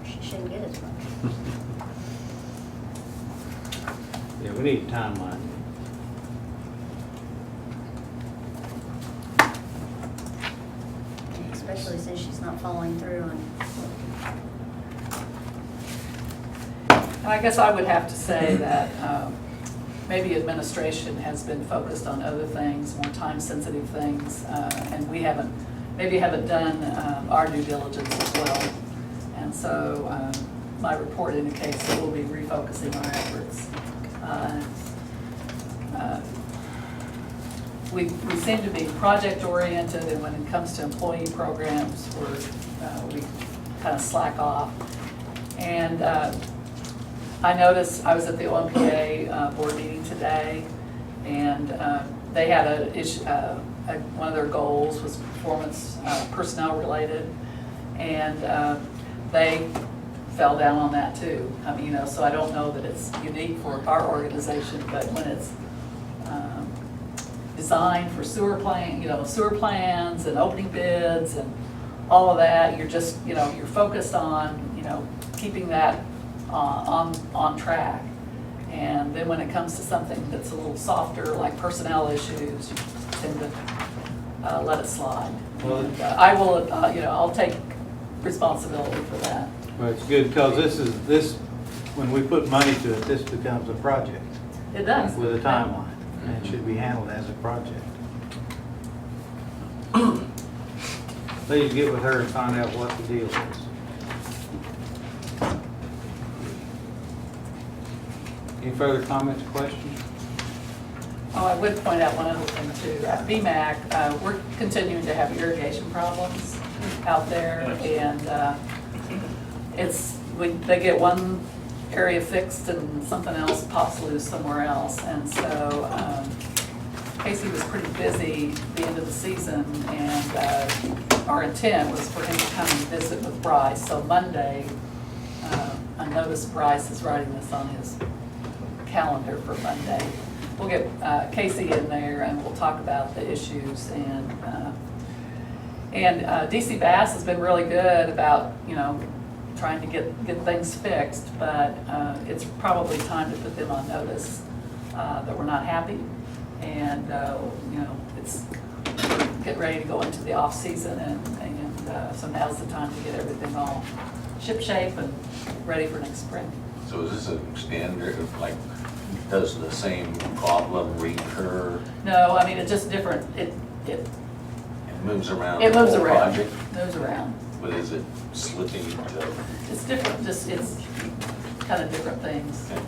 She shouldn't get as much. Yeah, we need a timeline. Especially since she's not following through on And I guess I would have to say that maybe administration has been focused on other things, more time-sensitive things, and we maybe haven't done our due diligence as well. And so my report indicates that we'll be refocusing our efforts. We seem to be project-oriented, and when it comes to employee programs, we kind of slack off. And I noticed, I was at the OMPA board meeting today, and they had one of their goals was performance, personnel related, and they fell down on that too. I mean, so I don't know that it's unique for our organization, but when it's designed for sewer plans and opening bids and all of that, you're just, you're focused on, keeping that on track. And then when it comes to something that's a little softer, like personnel issues, you tend to let it slide. And I will, I'll take responsibility for that. Well, it's good because when we put money to it, this becomes a project. It does. With a timeline, and it should be handled as a project. Please get with her and find out what the deal is. Any further comments or questions? Oh, I would point out one other thing too. At BMAC, we're continuing to have irrigation problems out there, and they get one area fixed and something else pops loose somewhere else. And so Casey was pretty busy at the end of the season, and our intent was for him to come and visit with Bryce. So Monday, I noticed Bryce is writing this on his calendar for Monday. We'll get Casey in there and we'll talk about the issues, and DC Bass has been really good about, trying to get things fixed, but it's probably time to put them on notice that we're not happy, and it's getting ready to go into the off season, and so now's the time to get everything all shipshape and ready for next spring. So is this a standard, like, does the same problem recur? No, I mean, it's just different. It moves around. It moves the whole around. project? Moves around. But is it slipping? It's different. It's kind of different things. Okay.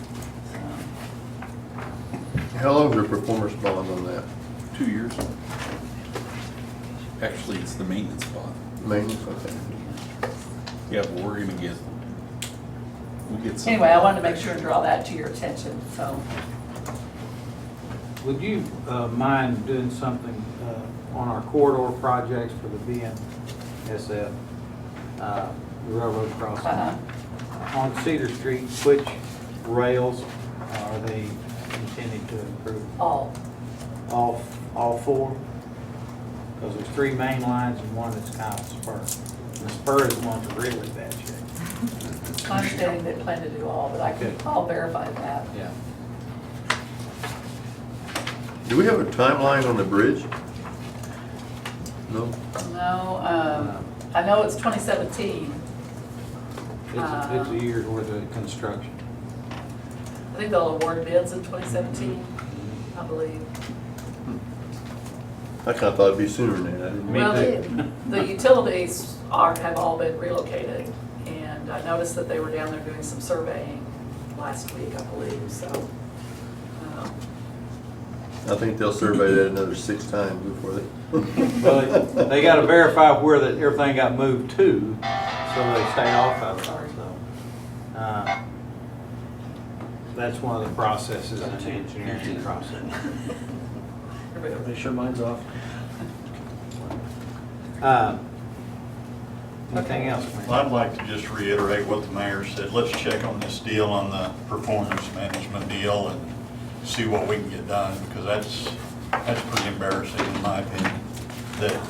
How long is your performance bond on that? 2 years. Actually, it's the maintenance bond. Maintenance, okay. Yeah, but we'll get some. Anyway, I wanted to make sure and draw that to your attention. So, Would you mind doing something on our corridor projects for the BNSF, the railroad crossing? On Cedar Street, which rails are they intended to improve? all. All four? Because there's 3 main lines and one that's kind of spur. The spur is the one that's really bad shape. My understanding they plan to do all, but I'll verify that. Yeah. Do we have a timeline on the bridge? No? No, I know it's 2017. It's a year's worth of construction. I think they'll award bids in 2017, I believe. I kind of thought it'd be sooner than that. I didn't Well, the utilities have all been relocated, and I noticed that they were down there doing some surveying last week, I believe, so. I think they'll survey that another 6 times before they. Well, they got to verify where everything got moved to, so they stay off of it. So, that's one of the processes in the engineering process. Everybody sure mine's off. Anything else, man? Well, I'd like to just reiterate what the mayor said. Let's check on this deal, on the performance management deal, and see what we can get done, because that's pretty embarrassing in my opinion, that,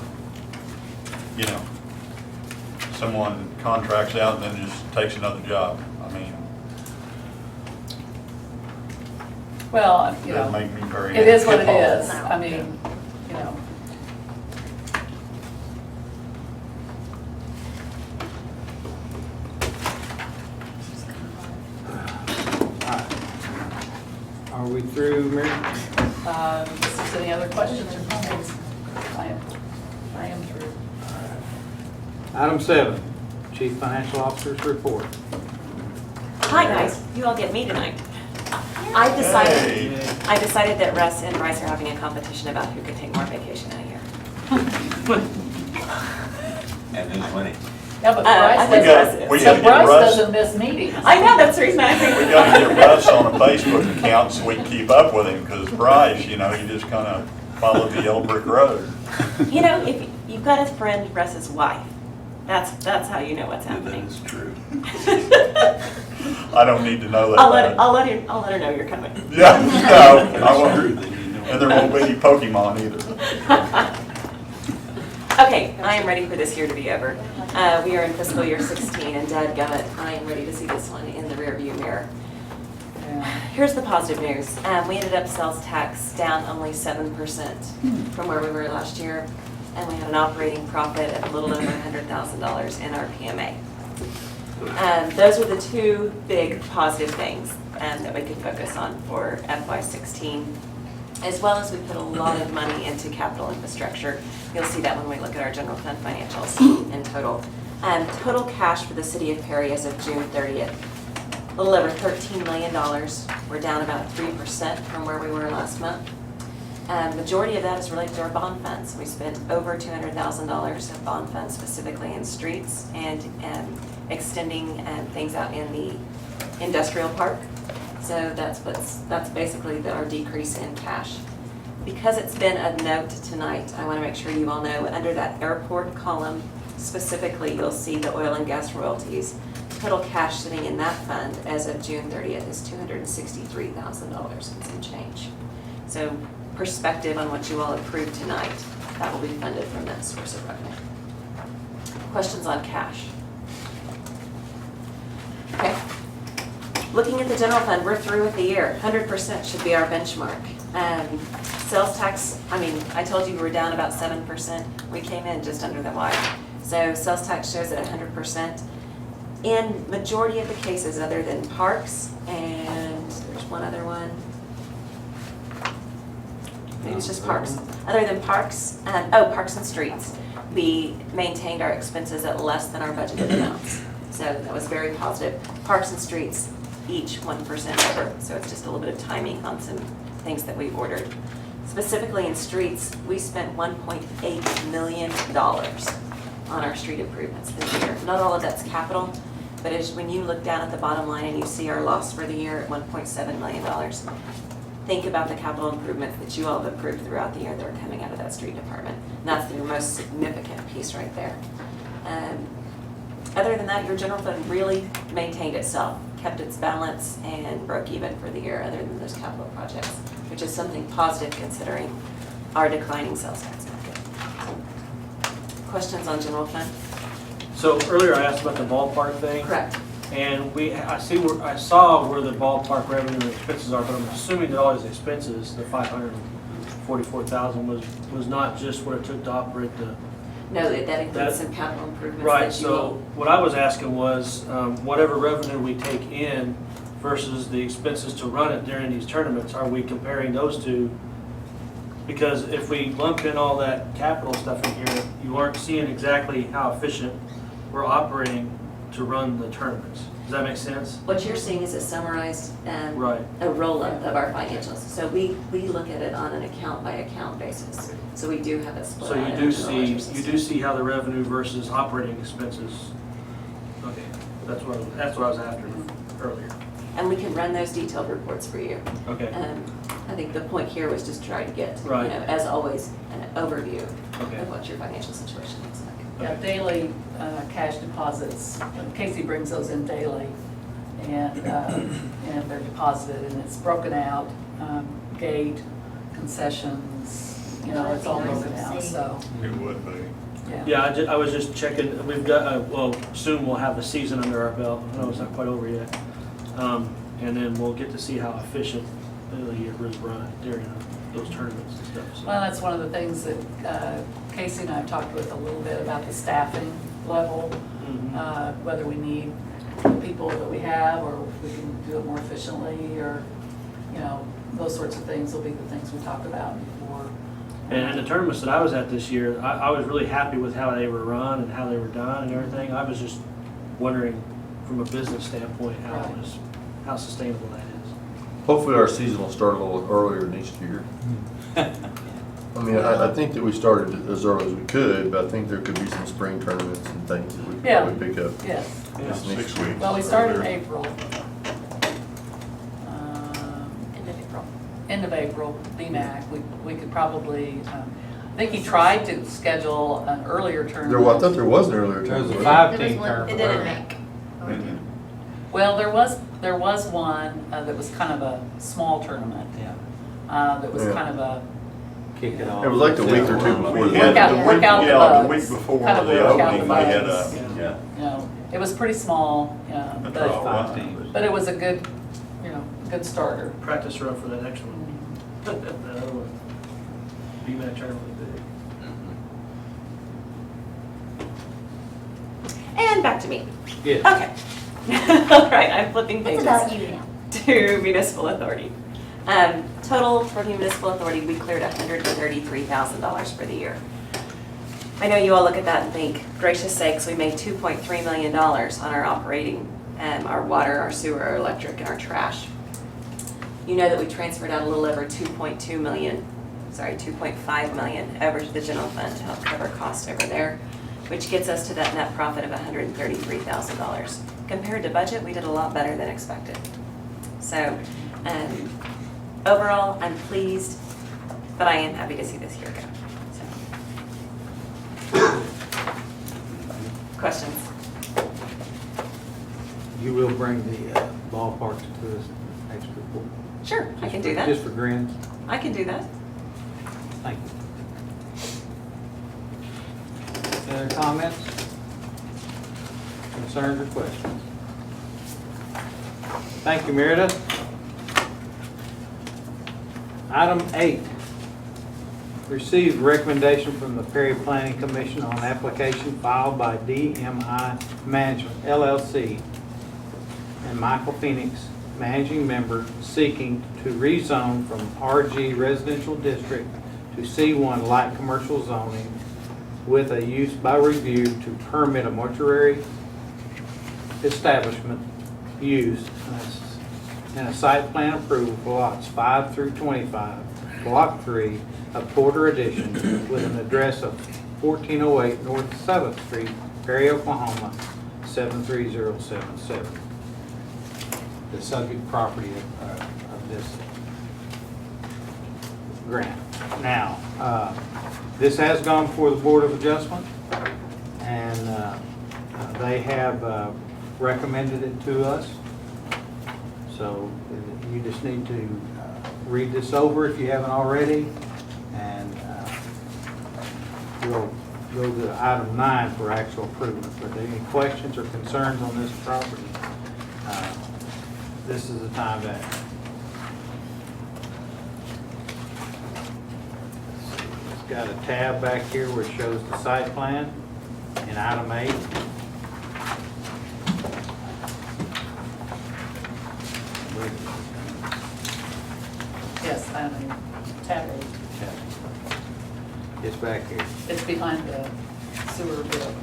someone contracts out and then just takes another job. I mean, Well, that'd make me very. it is what it appalled. is. I mean, Are we through, Mary? Is there any other questions or comments? I am through. Item 7, Chief Financial Officer's report. Hi, guys. You all get me tonight. I decided that Russ and Bryce are having a competition about who can take more vacation in a year. And who's winning? Yeah, but I Bryce think doesn't, we so gotta get Bryce Russ. doesn't miss meetings. I know, that's the reason I think. We gotta get Russ on a Facebook account so we can keep up with him, because Bryce, you know, he just kind of followed the yellow brick road. You know, if you've got a friend, Russ's wife, that's how you know what's That happening. is true. I don't need to know that. I'll let her know you're coming. Yeah, no, I won't. And there won't be any Pokemon either. Okay, I am ready for this year to be over. We are in fiscal year 16, and dadgummit, I am ready to see this one in the rearview mirror. Here's the positive news. We ended up sales tax down only 7% from where we were last year, and we had an operating profit of a little over $100,000 in our PMA. Those are the two big positive things that we could focus on for FY16, as well as we put a lot of money into capital infrastructure. You'll see that when we look at our general fund financials in total. Total cash for the city of Perry as of June 30th, a little over $13 million. We're down about 3% from where we were last month. Majority of that is related to our bond funds. We spent over $200,000 of bond funds specifically in streets and extending things out in the industrial park. So that's basically our decrease in cash. Because it's been a note tonight, I want to make sure you all know, under that airport column specifically, you'll see the oil and gas royalties. Total cash sitting in that fund as of June 30th is $263,000 and some change. So perspective on what you all approved tonight, that will be funded from that source of revenue. Questions on cash? Okay. Looking at the general fund, we're through with the year. 100% should be our benchmark. Sales tax, I told you we were down about 7%. We came in just under the wire. So sales tax shows at 100%. In majority of the cases, other than parks, and there's one other one, maybe it's just parks. Other than parks, parks and streets, we maintained our expenses at less than our budgeted amounts. So that was very positive. Parks and streets, each 1% over. So it's just a little bit of timing on some things that we ordered. Specifically in streets, we spent $1.8 million on our street improvements this year. Not all of that's capital, but when you look down at the bottom line and you see our loss for the year at $1.7 million, think about the capital improvements that you all have approved throughout the year that are coming out of that street department. And that's your most significant piece right there. Other than that, your general fund really maintained itself, kept its balance, and broke even for the year, other than those capital projects, which is something positive considering our declining sales tax market. Questions on general fund? So earlier I asked about the ballpark thing. Correct. And I saw where the ballpark revenue and expenses are, but I'm assuming that all these expenses, the $544,000 was not just what it took to operate the. No, that includes some capital improvements. Right, so what I was asking was, whatever revenue we take in versus the expenses to run it during these tournaments, are we comparing those two? Because if we lump in all that capital stuff in here, you aren't seeing exactly how efficient we're operating to run the tournaments. Does that make sense? What you're seeing is a summarized, Right. a roll-up of our financials. So we look at it on an account-by-account basis. So we do have it split So out. you do see how the revenue versus operating expenses. Okay, that's what I was after earlier. And we can run those detailed reports for you. Okay. I think the point here was just try to get, Right. as always, an overview Okay. of what your financial situation looks like. Yeah, daily cash deposits, Casey brings those in daily, and they're deposited, and it's broken out, gate, concessions, it's all broken out, so, It would be. yeah. Yeah, I was just checking, we've got, soon we'll have the season under our belt. I know it's not quite over yet. And then we'll get to see how efficient the year was run during those tournaments and stuff. So. Well, that's one of the things that Casey and I have talked with a little bit about the staffing level, whether we need the people that we have or if we can do it more efficiently or, you know, those sorts of things will be the things we talk about before. And the tournaments that I was at this year, I was really happy with how they were run and how they were done and everything. I was just wondering from a business standpoint how sustainable that is. Hopefully our season will start a little earlier next year. I mean, I think that we started as early as we could, but I think there could be some spring tournaments and things that we could Yeah. probably pick up. Yes. this next 6 weeks. Well, we started in April. End of April. End of April, BMAC, we could probably, I think he tried to schedule an earlier tournament. I thought there was an earlier There was a tournament. 5-team tournament. It didn't make. Well, there was one that was kind of a small tournament. Yeah. That was Yeah. kind of a Kick it off. It was like the week or two before We the had Work out- the work week- out the yeah, bugs. the week before Kind of the work out opening, the they had a, bugs. Yeah. You know, it was pretty small, a but, trial run. 5 teams. but it was a good, you know, good starter. Practice run for the next one. The other one. BMAC tournament was big. And back to me. Yeah. Okay. All right, I'm flipping It's pages. about you now. To municipal authority. Total for the municipal authority, we cleared $133,000 for the year. I know you all look at that and think, gracious sakes, we made $2.3 million on our operating, our water, our sewer, our electric, and our trash. You know that we transferred out a little over $2.5 million over to the general fund to help cover costs over there, which gets us to that net profit of $133,000. Compared to budget, we did a lot better than expected. So, overall, I'm pleased, but I am happy to see this year go. So. Questions? You will bring the ballparks to this next report? Sure, I can do that. Just for grins? I can do that. Thank you. Any other comments? Concerns or questions? Thank you, Meredith. Item 8, received recommendation from the Perry Planning Commission on application filed by DMI Management LLC and Michael Phoenix, managing member, seeking to rezone from RG Residential District to C1 Light Commercial Zoning with a use by review to permit a mortuary establishment use and a site plan approval for lots 5 through 25, Block 3 of Porter Addition with an address of 1408 North 7th Street, Perry, Oklahoma, 73077. The subject property of this grant. Now, this has gone before the Board of Adjustment, and they have recommended it to us. So you just need to read this over if you haven't already, and we'll go to item 9 for actual approval. If there are any questions or concerns on this property, this is the time to act. It's got a tab back here where it shows the site plan in item 8. Yes, I mean, tab 8. It's back here. It's behind the sewer building.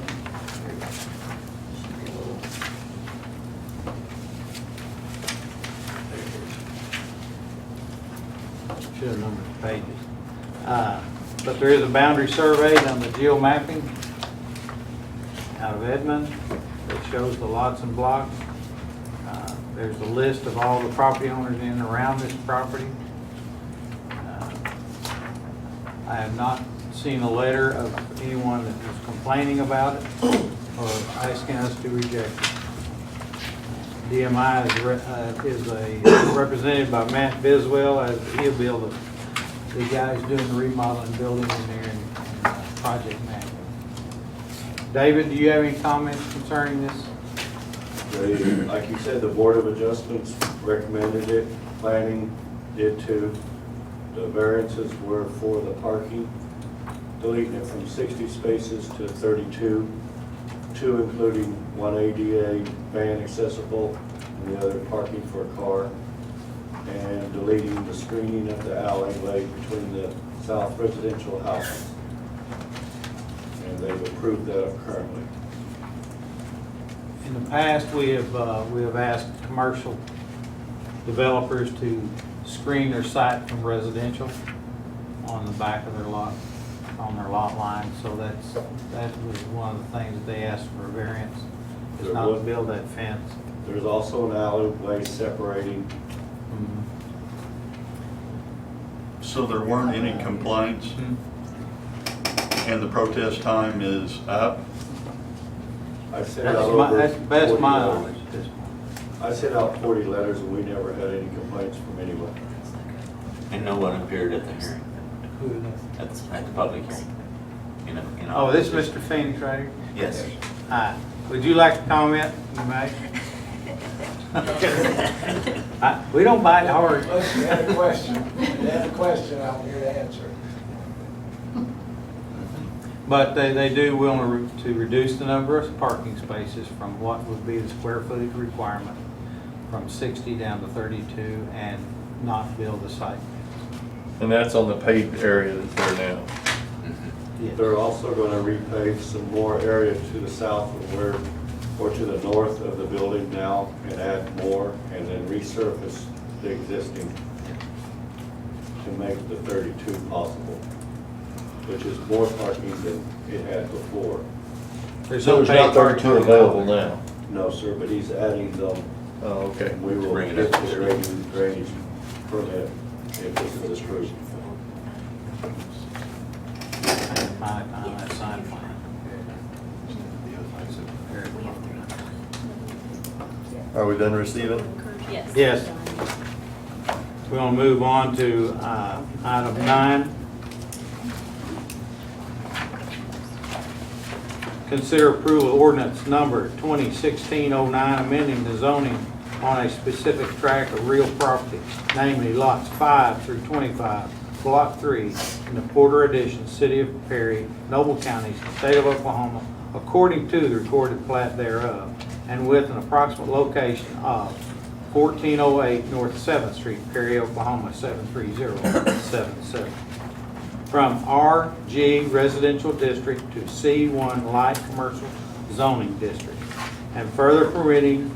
Should have numbered the pages. But there is a boundary survey on the geo mapping out of Edmond that shows the lots and blocks. There's a list of all the property owners in and around this property. I have not seen a letter of anyone that was complaining about it or asking us to reject it. DMI is represented by Matt Biswell, as he'll be able to, the guys doing the remodeling building in there and project management. David, do you have any comments concerning this? Like you said, the Board of Adjustments recommended it, planning did too. The variances were for the parking, deleting it from 60 spaces to 32, 2 including 1 ADA van accessible and the other parking for a car. and deleting the screening of the alleyway between the south residential houses. And they've approved that currently. In the past, we have asked commercial developers to screen their site from residential on the back of their lot, on their lot line. So that was one of the things that they asked for a variance, is not to build that fence. There's also an alleyway separating. So there weren't any complaints, and the protest time is up? I sent out over That's 40 my letters. knowledge. I sent out 40 letters and we never had any complaints from anyone. And no one appeared at the hearing, at the public hearing. Oh, this is Mr. Phoenix right here? Yes. Hi. Would you like to comment? You may. We don't bite hard. Unless you had a question, I'm here to answer. But they do want to reduce the number of parking spaces from what would be the square footage requirement from 60 down to 32 and not build the site. And that's on the paved area that's there now. Yes. They're also going to repave some more area to the south of where, or to the north of the building now and add more and then resurface the existing to make the 32 possible, which is more parking than it had before. So there's not 32 available now? No, sir, but he's adding them. Oh, okay. We will Bring it get up the to drainage permit if this is approved. That's sign plan. Are we done receiving? Yes. We're going to move on to item 9. Consider approval of ordinance number 2016-09, amending the zoning on a specific tract of real property, namely lots 5 through 25, block 3, in the Porter Addition, City of Perry, Noble County, State of Oklahoma, according to the recorded plat thereof, and with an approximate location of 1408 North 7th Street, Perry, Oklahoma 73077. From RG Residential District to C1 Light Commercial Zoning District, and further permitting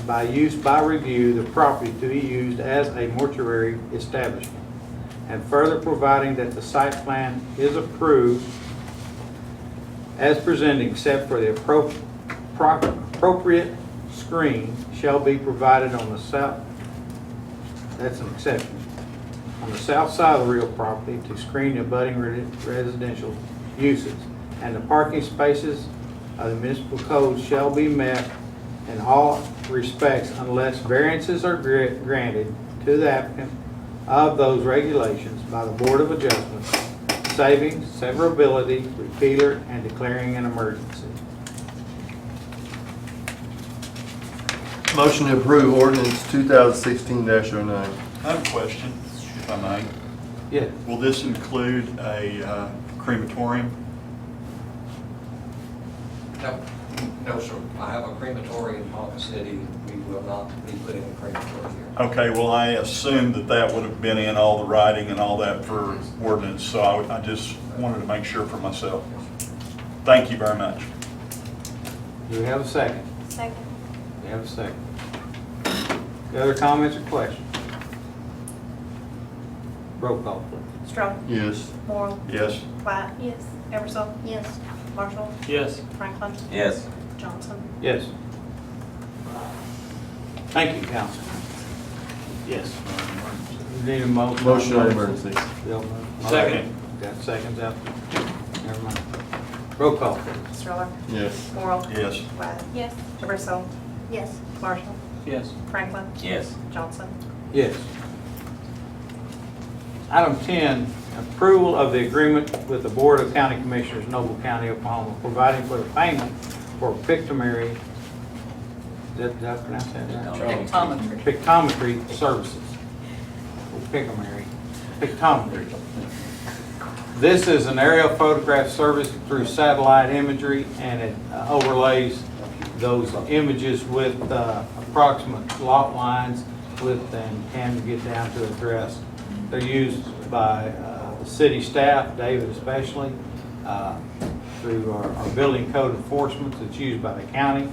by use by review the property to be used as a mortuary establishment, and further providing that the site plan is approved as presented, except for the appropriate screen shall be provided on the south, that's an exception, on the south side of the real property to screen the abutting residential uses, and the parking spaces of the municipal code shall be met in all respects unless variances are granted to the applicant of those regulations by the Board of Adjustments, savings, severability, repealer, and declaring an emergency. Motion to approve ordinance 2016-09. I have a question, if I may. Yeah. Will this include a crematorium? No, sir. I have a crematory in Ponca City. We will not be putting a crematory here. Okay, well, I assumed that would have been in all the writing and all that for ordinance, so I just wanted to make sure for myself. Thank you very much. Do we have a second? Second. We have a second. Any other comments or questions? Roll call, please. Strong. Yes. Morrow. Yes. Platt. Yes. Eversole. Yes. Marshall. Yes. Franklin. Yes. Johnson. Yes. Thank you, council. Yes. You need a motion? Motion on emergency. Second. Got seconds out there? Never mind. Roll call, please. Stroller. Yes. Morrow. Yes. Platt. Yes. Eversole. Yes. Marshall. Yes. Franklin. Yes. Johnson. Yes. Item 10, approval of the agreement with the Board of County Commissioners, Noble County, Oklahoma, providing for the payment for pictometry, did I pronounce that right? Pictometry. Pictometry services. Pictometry. This is an aerial photograph service through satellite imagery, and it overlays those images with approximate lot lines with and can get down to address. They're used by the city staff, David especially, through our building code enforcement that's used by the county.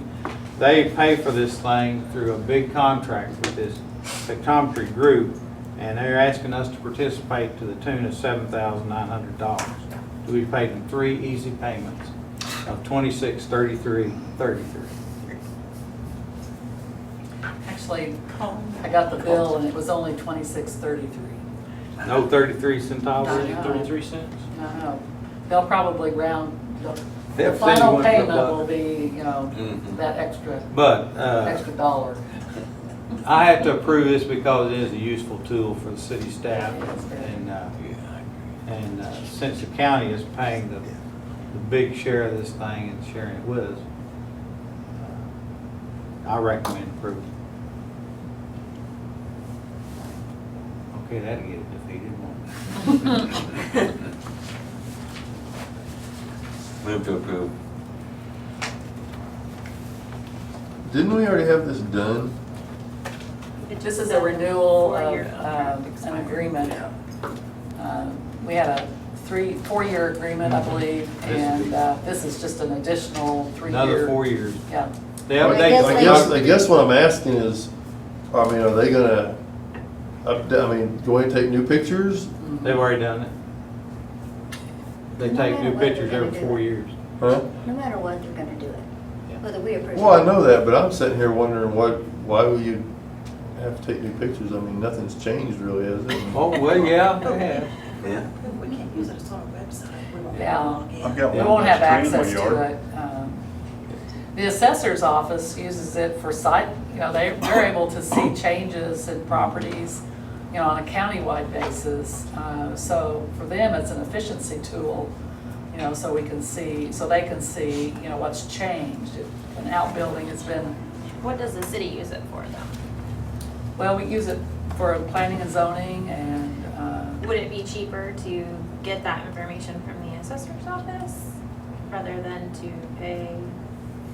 They pay for this thing through a big contract with this spectrometry group, and they're asking us to participate to the tune of $7,900. So we paid them 3 easy payments of $26, $33, $33. Actually, I got the bill and it was only $26.33. No 33 centavos? 33 cents? No, they'll probably round, the They'll send you final one for a payment buck. will be, that extra But extra dollar. I have to approve this because it is a useful tool for the city staff. And since the county is paying the big share of this thing and sharing it with us, I recommend approval. Okay, that'll get it defeated, won't it? Move to approve. Didn't we already have this done? This is a renewal of an agreement. We had a 4-year agreement, I believe, and this is just an additional 3-year. Another 4 years. Yeah. They update. I guess what I'm asking is, I mean, are they gonna, go and take new pictures? They've already done it. They No take matter new what, they're pictures gonna every do 4 it. years. Huh? No matter what, they're gonna do it, whether we approve it. Well, I know that, but I'm sitting here wondering why would you have to take new pictures? I mean, nothing's changed really, has it? Oh, well, yeah, they have. Yeah. We can't use it, it's on our website. We won't Yeah. log in. I've got We one won't have that's training access my to yard. it. The assessor's office uses it for site, they're able to see changes in properties, on a countywide basis. So for them, it's an efficiency tool, so they can see, what's changed. If an outbuilding has been, What does the city use it for, though? well, we use it for planning and zoning and, Would it be cheaper to get that information from the assessor's office rather than to pay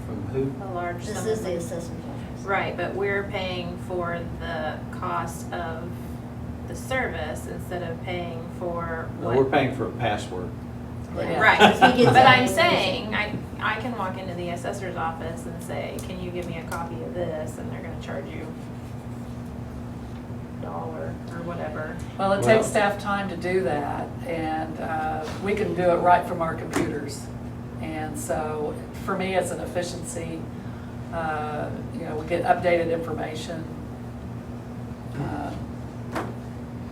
From who? a large This sum? is of the money? assessment office. Right, but we're paying for the cost of the service instead of paying for No, what? we're paying for a password. Yeah. Right, He gets but that I'm information. saying, I can walk into the assessor's office and say, can you give me a copy of this? And they're gonna charge you $1 or whatever. well, it takes staff time to do that, and we can do it right from our computers. And so, for me, it's an efficiency. We get updated information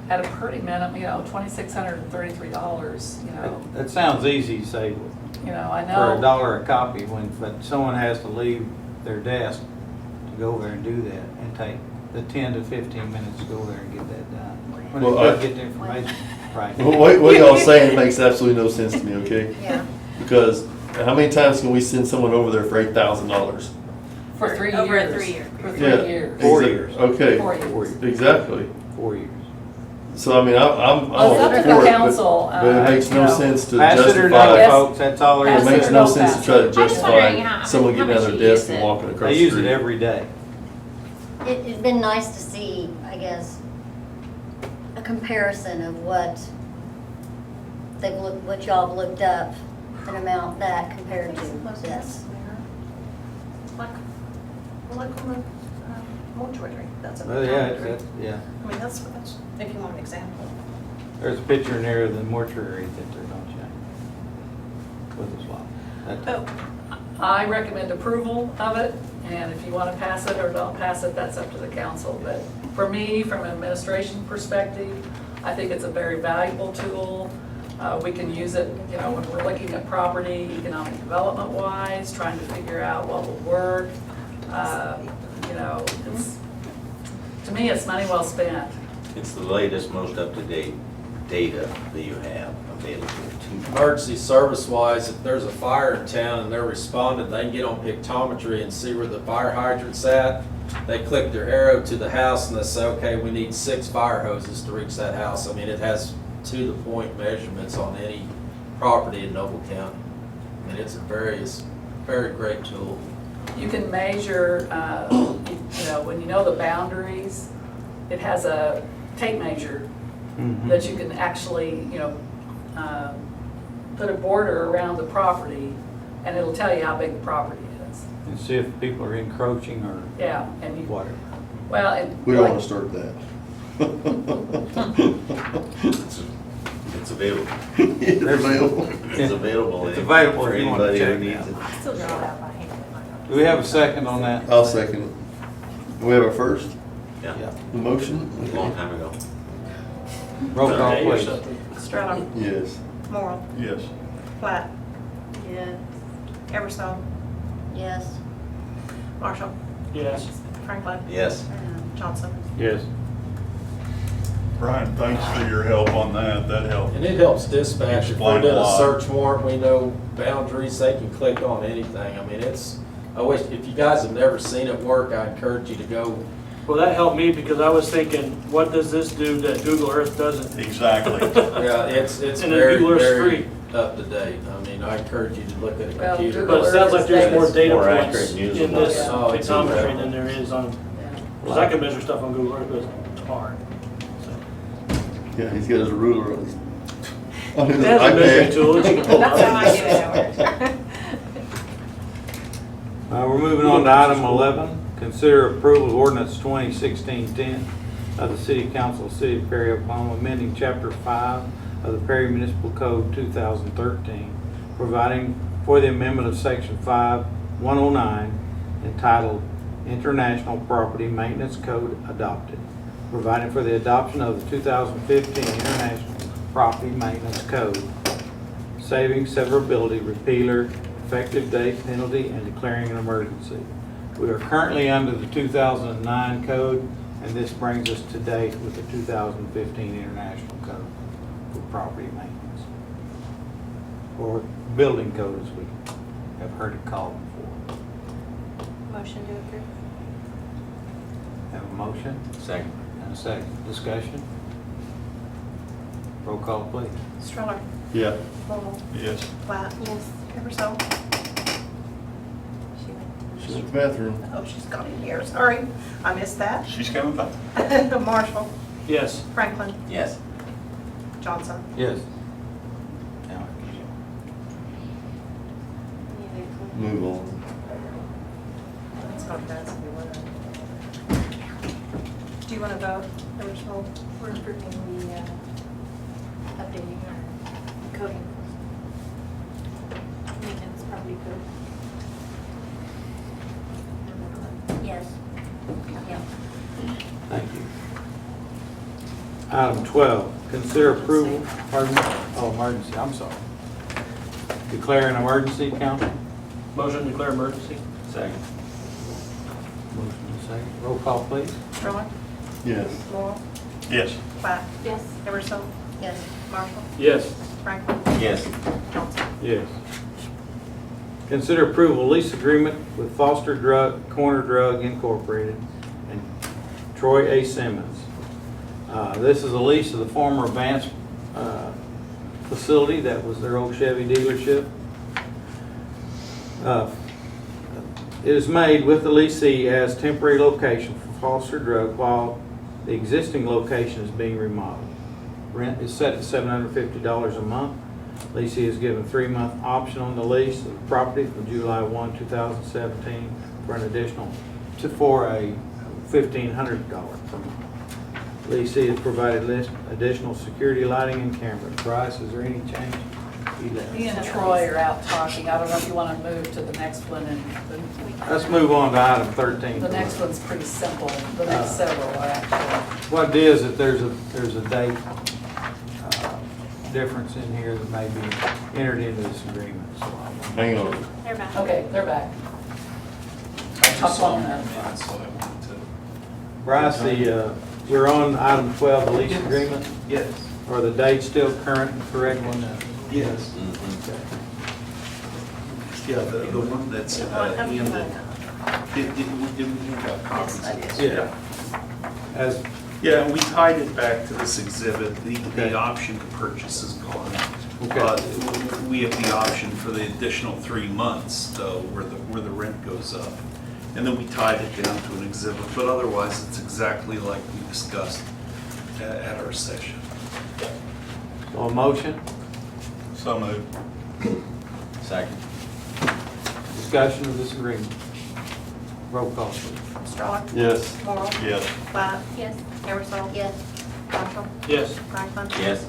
at a pretty minimum, $2,633, That sounds easy to say I for know. $1 a copy but someone has to leave their desk to go there and do that and take the 10 to 15 minutes to go there and get that done. When Well, they I- don't get the information right. Well, what y'all saying makes absolutely no sense to me, okay? Yeah. Because how many times can we send someone over there for $8,000? For 3 years. Over a 3-year. For 3 Yeah. years. 4 years. Okay, 4 years. exactly. 4 years. So I mean, I'm Well, it's all up to for the it, council, but it makes no you know. sense to Pass it or no, justify. folks, that's all there It is. Pass makes it or no don't sense to pass try to I'm just wondering justify how someone getting much out of you their desk use and it. walking across They the use street. it every day. It'd been nice to see, I guess, a comparison of what what y'all have looked up, an amount that compared to this. Like on the mortuary, that's a. Well, yeah, yeah. I mean, that's, if you want an example. There's a picture in there of the mortuary that they're don't you? With the swap. I recommend approval of it, and if you want to pass it or don't pass it, that's up to the council. But for me, from an administration perspective, I think it's a very valuable tool. We can use it, when we're looking at property, economic development wise, trying to figure out what will work. To me, it's money well spent. It's the latest, most up-to-date data that you have available to you. Emergency service-wise, if there's a fire in town and they're responding, they can get on Pictometry and see where the fire hydrant's at. They click their arrow to the house and they say, okay, we need 6 fire hoses to reach that house. I mean, it has to-the-point measurements on any property in Noble County. I mean, it's a very great tool. You can measure, when you know the boundaries it has a tape measure Mhm. that you can actually, put a border around the property, and it'll tell you how big the property is. And see if people are encroaching or Yeah, and you, whatever. well, and. We don't like- wanna start that. It's available. It's available. It's available. It's available for if you want to anybody check who it needs out. it. I still draw that by hand. Do we have a second on that? I'll second it. Do we have a first? Yeah, The motion? a long time ago. Roll call, Day or please. something. Stroller, Yes. Morrow, Yes. Platt, Yes. Eversole, Yes. Marshall, Yes. Franklin, Yes. and Johnson. Yes. Brian, thanks for your help on that. That helped. And it helps dispatch. If we're Explain a doing a lot. search warrant, we know boundaries, they can click on anything. I mean, I wish, if you guys have never seen it work, I encourage you to go. Well, that helped me because I was thinking, what does this do that Google Earth doesn't? Exactly. Yeah, it's And then very, Google Earth's very free. up to date. I mean, I encourage you to look at a Well, computer. Google But it sounds like there's more data More points accurate and in usable. this Yeah. Oh, it's pictometry incredible. than there is on, Yeah. because I can measure stuff on Google Earth, but it's hard. So. Yeah, he's got his ruler on his It has a measuring iPad. tool that you can pull That's how out. I do it at work. We're moving on to item 11. Consider approval of ordinance 2016-10 of the City Council of the City of Perry, Oklahoma, amending Chapter 5 of the Perry Municipal Code 2013, providing for the amendment of Section 5109 entitled International Property Maintenance Code adopted, providing for the adoption of the 2015 International Property Maintenance Code, saving severability, repealer, effective date, penalty, and declaring an emergency. We are currently under the 2009 code, and this brings us to date with the 2015 International Code for property maintenance, or building code as we have heard it called before. Motion to approve. Have a motion Second. and a second. Discussion? Roll call, please. Stroller, Yeah. Morrow, Yes. Platt, Eversole. She's in the bathroom. Oh, she's got in here, sorry, I missed that. She's coming back. Marshall, Yes. Franklin, Yes. Johnson. Yes. Move on. It's not fast if you want to. Do you want to vote, Eversole? We're approving the, updating our coding. Maintenance property code. Yes. Yeah. Thank you. Item 12, consider approval, pardon me? Oh, emergency, I'm sorry. Declare an emergency, council? Motion to declare emergency. Second. Motion and second. Roll call, please. Stroller, Yes. Morrow, Yes. Platt, Yes. Eversole, Yes. Marshall, Yes. Franklin, Yes. Johnson. Yes. Consider approval of lease agreement with Foster Corner Drug Incorporated and Troy A. Simmons. This is a lease of the former Advance facility that was their old Chevy dealership. It is made with the leasee as temporary location for Foster Drug while the existing location is being remodeled. Rent is set at $750 a month. Leasee is given a 3-month option on the lease of the property from July 1, 2017 for a $1,500 per month. Leasee has provided additional security lighting and cameras. Bryce, is there any change? He and Troy are out talking. I don't know if you want to move to the next one, and Let's move on to item 13. the next one's pretty simple. The next several are actually. What it is that there's a date difference in here that may be entered into this agreement. So Hang on. They're back. Okay, they're back. Up on that. Bryce, we're on item 12, the lease agreement. Yes. Are the dates still current and correct on that? Yes. Yeah, the one that's ended. Did we have copies of this? Yeah. As, Yeah, and we tied it back to this exhibit. The option to purchase is gone. Okay. We have the option for the additional 3 months, though, where the rent goes up. and then we tied it down to an exhibit, but otherwise it's exactly like we discussed at our session. So a motion, So moved. Second. discussion of this agreement. Roll call, please. Stroller? Yes. Morrow? Yes. Wyatt? Yes. Eversol? Yes. Marshall? Yes. Franklin? Yes.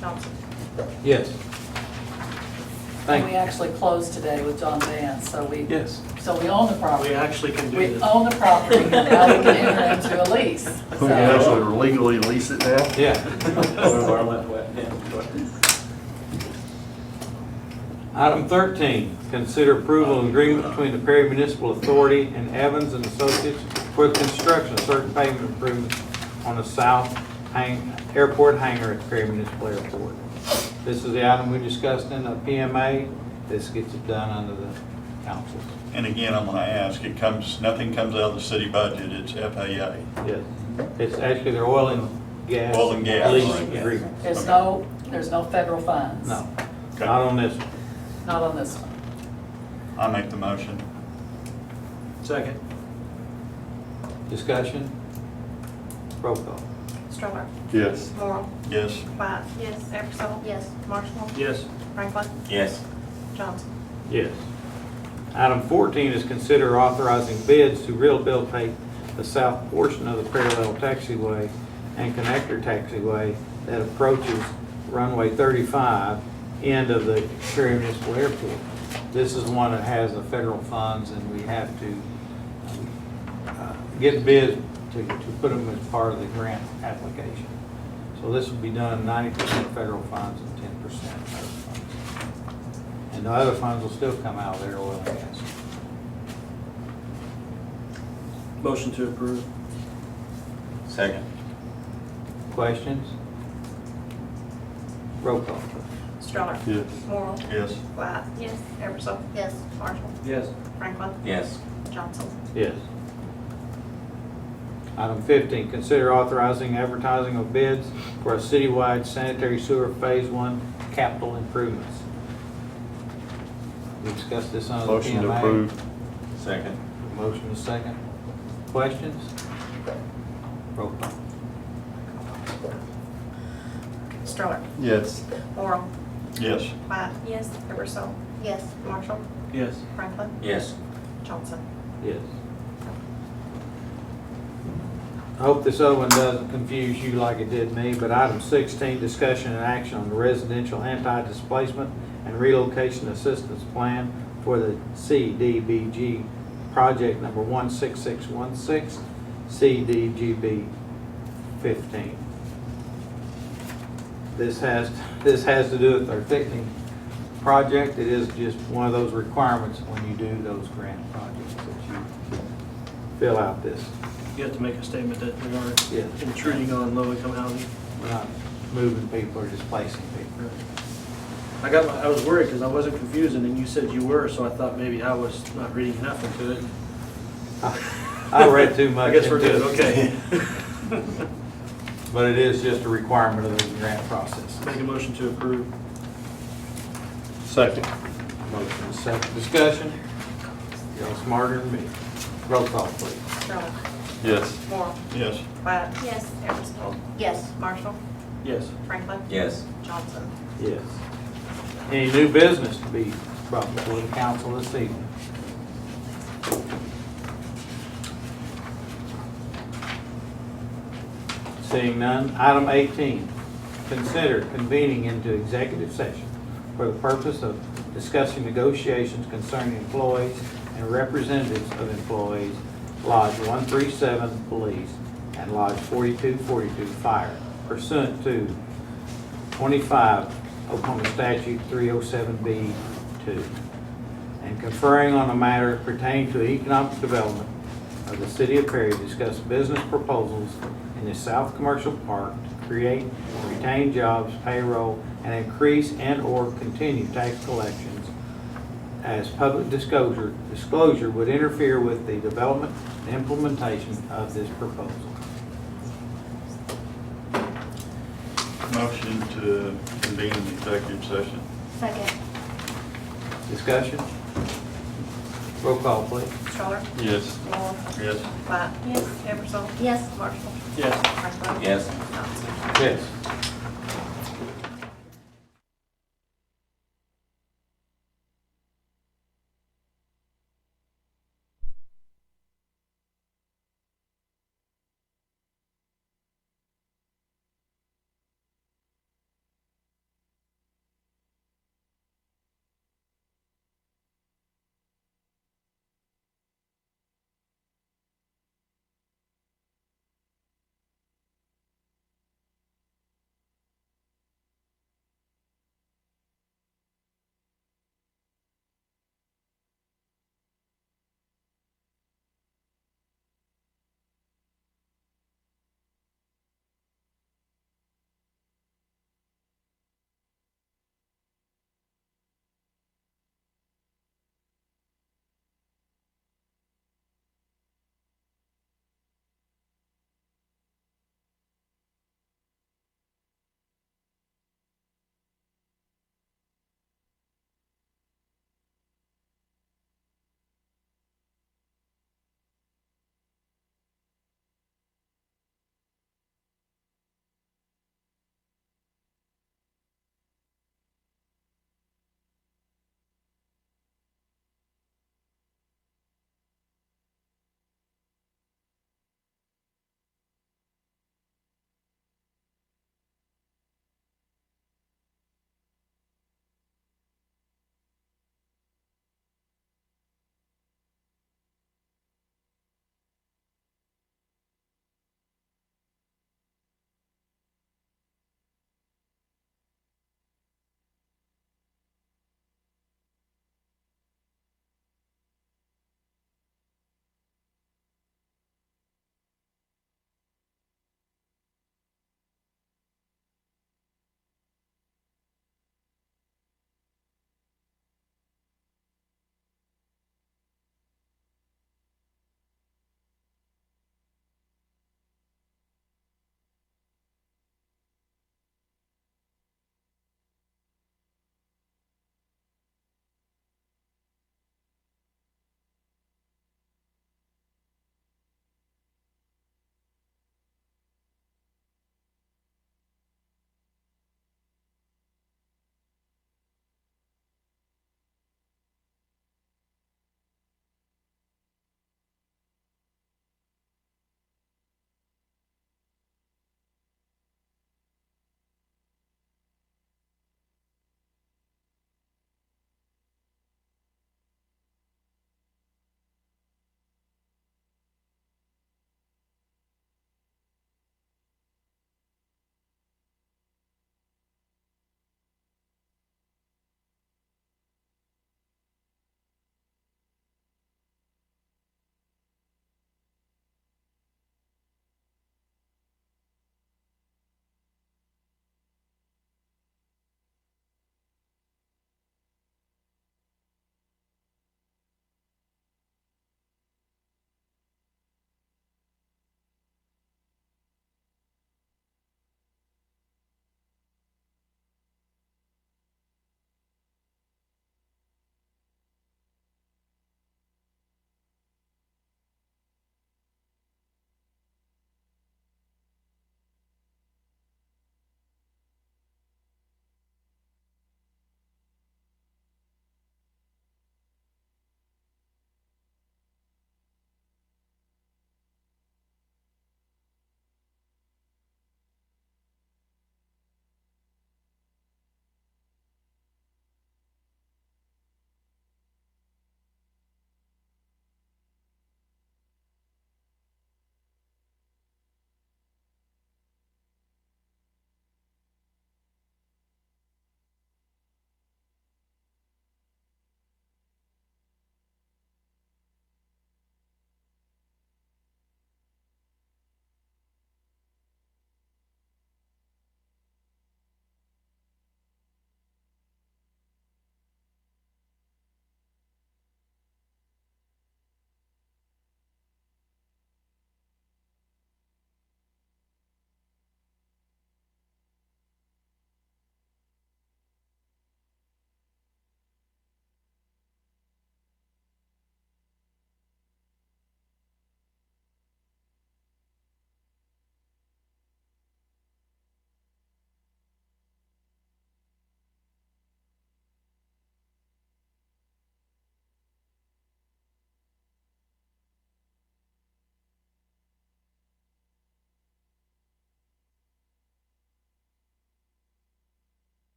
Johnson? Yes. And Thank we you. actually closed today with John Vance, so we Yes. own the property. We actually can do We this. own the property, now we can enter into a lease. We So- can actually legally lease it now? Yeah. Item 13, consider approval of agreement between the Perry Municipal Authority and Evans and Associates for the construction of certain pavement improvements on the south airport hangar at Perry Municipal Airport. This is the item we discussed in the PMA. This gets it done under the council. And again, I'm gonna ask, nothing comes out of the city budget, it's FAA. Yes. It's actually their oil and gas. Oil and gas. Lease Right. agreement. There's no federal funds. No, not on this one. Not on this one. I make the motion. Second. Discussion? Roll call. Stroller? Yes. Morrow? Yes. Wyatt? Yes. Eversol? Yes. Marshall? Yes. Franklin? Yes. Johnson? Yes. Item 14 is consider authorizing bids to rehabilitate the south portion of the parallel taxiway and connector taxiway that approaches runway 35, end of the Perry Municipal Airport. This is one that has the federal funds, and we have to get bids to put them as part of the grant application. So this will be done 90% federal funds and 10% other funds. And the other funds will still come out of their oil and gas. Motion to approve. Second. Questions? Roll call, please. Stroller? Yes. Morrow? Yes. Wyatt? Yes. Eversol? Yes. Marshall? Yes. Franklin? Yes. Johnson? Yes. Item 15, consider authorizing advertising of bids for a citywide sanitary sewer Phase 1 capital improvements. We discussed this on the PMA. Motion to approve. Second. Motion is second. Questions? Roll call. Stroller? Yes. Morrow? Yes. Wyatt? Yes. Eversol? Yes. Marshall? Yes. Franklin? Yes. Johnson? Yes. I hope this other one doesn't confuse you like it did me, but item 16, discussion and action on the residential anti-displacement and relocation assistance plan for the CDBG project number 16616, CDGB 15. This has to do with our thickening project. It is just one of those requirements when you do those grant projects that you fill out this. You have to make a statement that we aren't Yeah. intruding on low-income housing. We're not moving people or displacing people. I was worried because I wasn't confused, and then you said you were, so I thought maybe I was not reading enough into it. I read too much I guess we're into good, it. okay. But it is just a requirement of the grant process. Make a motion to approve. Second. Motion is second. Discussion? Y'all smarter than me. Roll call, please. Stroller? Yes. Morrow? Yes. Wyatt? Yes. Eversol? Yes. Marshall? Yes. Franklin? Yes. Johnson? Yes. Any new business to be brought before the council this evening? Seeing none, item 18, consider convening into executive session for the purpose of discussing negotiations concerning employees and representatives of employees, Lodge 137 Police and Lodge 4242 Fire pursuant to 25 Oklahoma Statute 307B2, and conferring on a matter pertaining to economic development of the city of Perry, discuss business proposals in the South Commercial Park to create and retain jobs, payroll, and increase and/or continue tax collections as public disclosure would interfere with the development and implementation of this proposal. Motion to convene an executive session. Second. Discussion? Roll call, please. Stroller? Yes. Moore? Yes. Platt? Yes. Ebersol? Yes. Marshall? Yes. Rexbro? Yes. Johnson? Yes.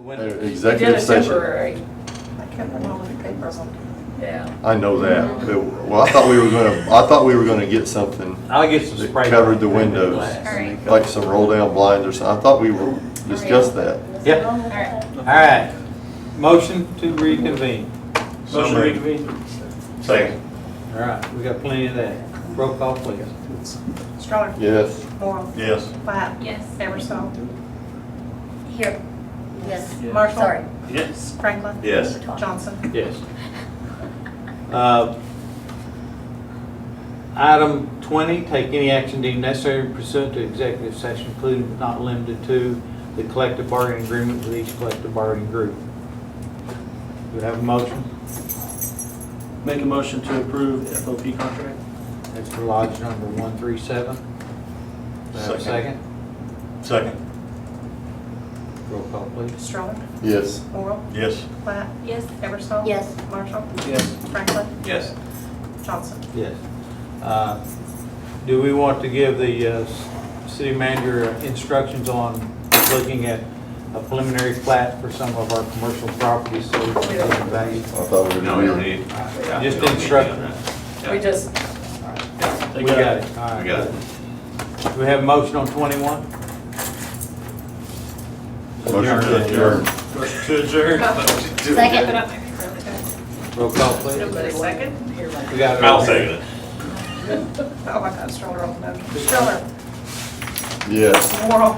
Executive session. Temporary, I kept them all in the papers. yeah. I know that. Well, I thought we were gonna get something I'll get some that spray. covered the paint. windows, Alright. like some roll down blinds or something. I thought we were discussed that. Yep, Alright. all right. Motion to reconvene. Motion to reconvene. Second. All right, we got plenty of that. Roll call, please. Stroller. Yes. Morrow. Yes. Platt. Yes. Eversole. Here, yes. Marshall. Sorry. Yes. Franklin. Yes. Johnson. Yes. Item 20, take any action deemed necessary pursuant to executive session, including but not limited to the collective bargaining agreement with each collective bargaining group. Do we have a motion? Make a motion to approve FOP contract. That's for lodge number 137. Do we have a second? Second. Roll call, please. Stroller. Yes. Morrow. Yes. Platt. Yes. Eversole. Yes. Marshall. Yes. Franklin. Yes. Johnson. Yes. Do we want to give the city manager instructions on looking at a preliminary plat for some of our commercial properties so we can get the value? I thought we were No, we don't gonna. need. Just instruction. We just, We got it. All right. We got it. Do we have a motion on 21? Motion to adjourn. Motion to adjourn. Second. Roll call, please. Nobody second? We got it. I'll second it. Oh, I got Stroller on the motion. Stroller. Yes. Morrow.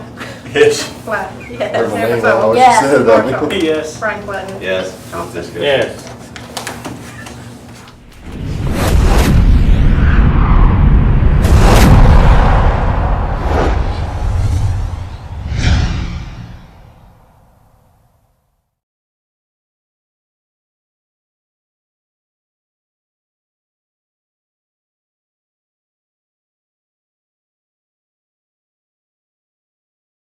Yes. Platt. Heard my name, I Eversole. always Yes. said that. Marshall. Yes. Franklin. Yes. Johnson. Yes.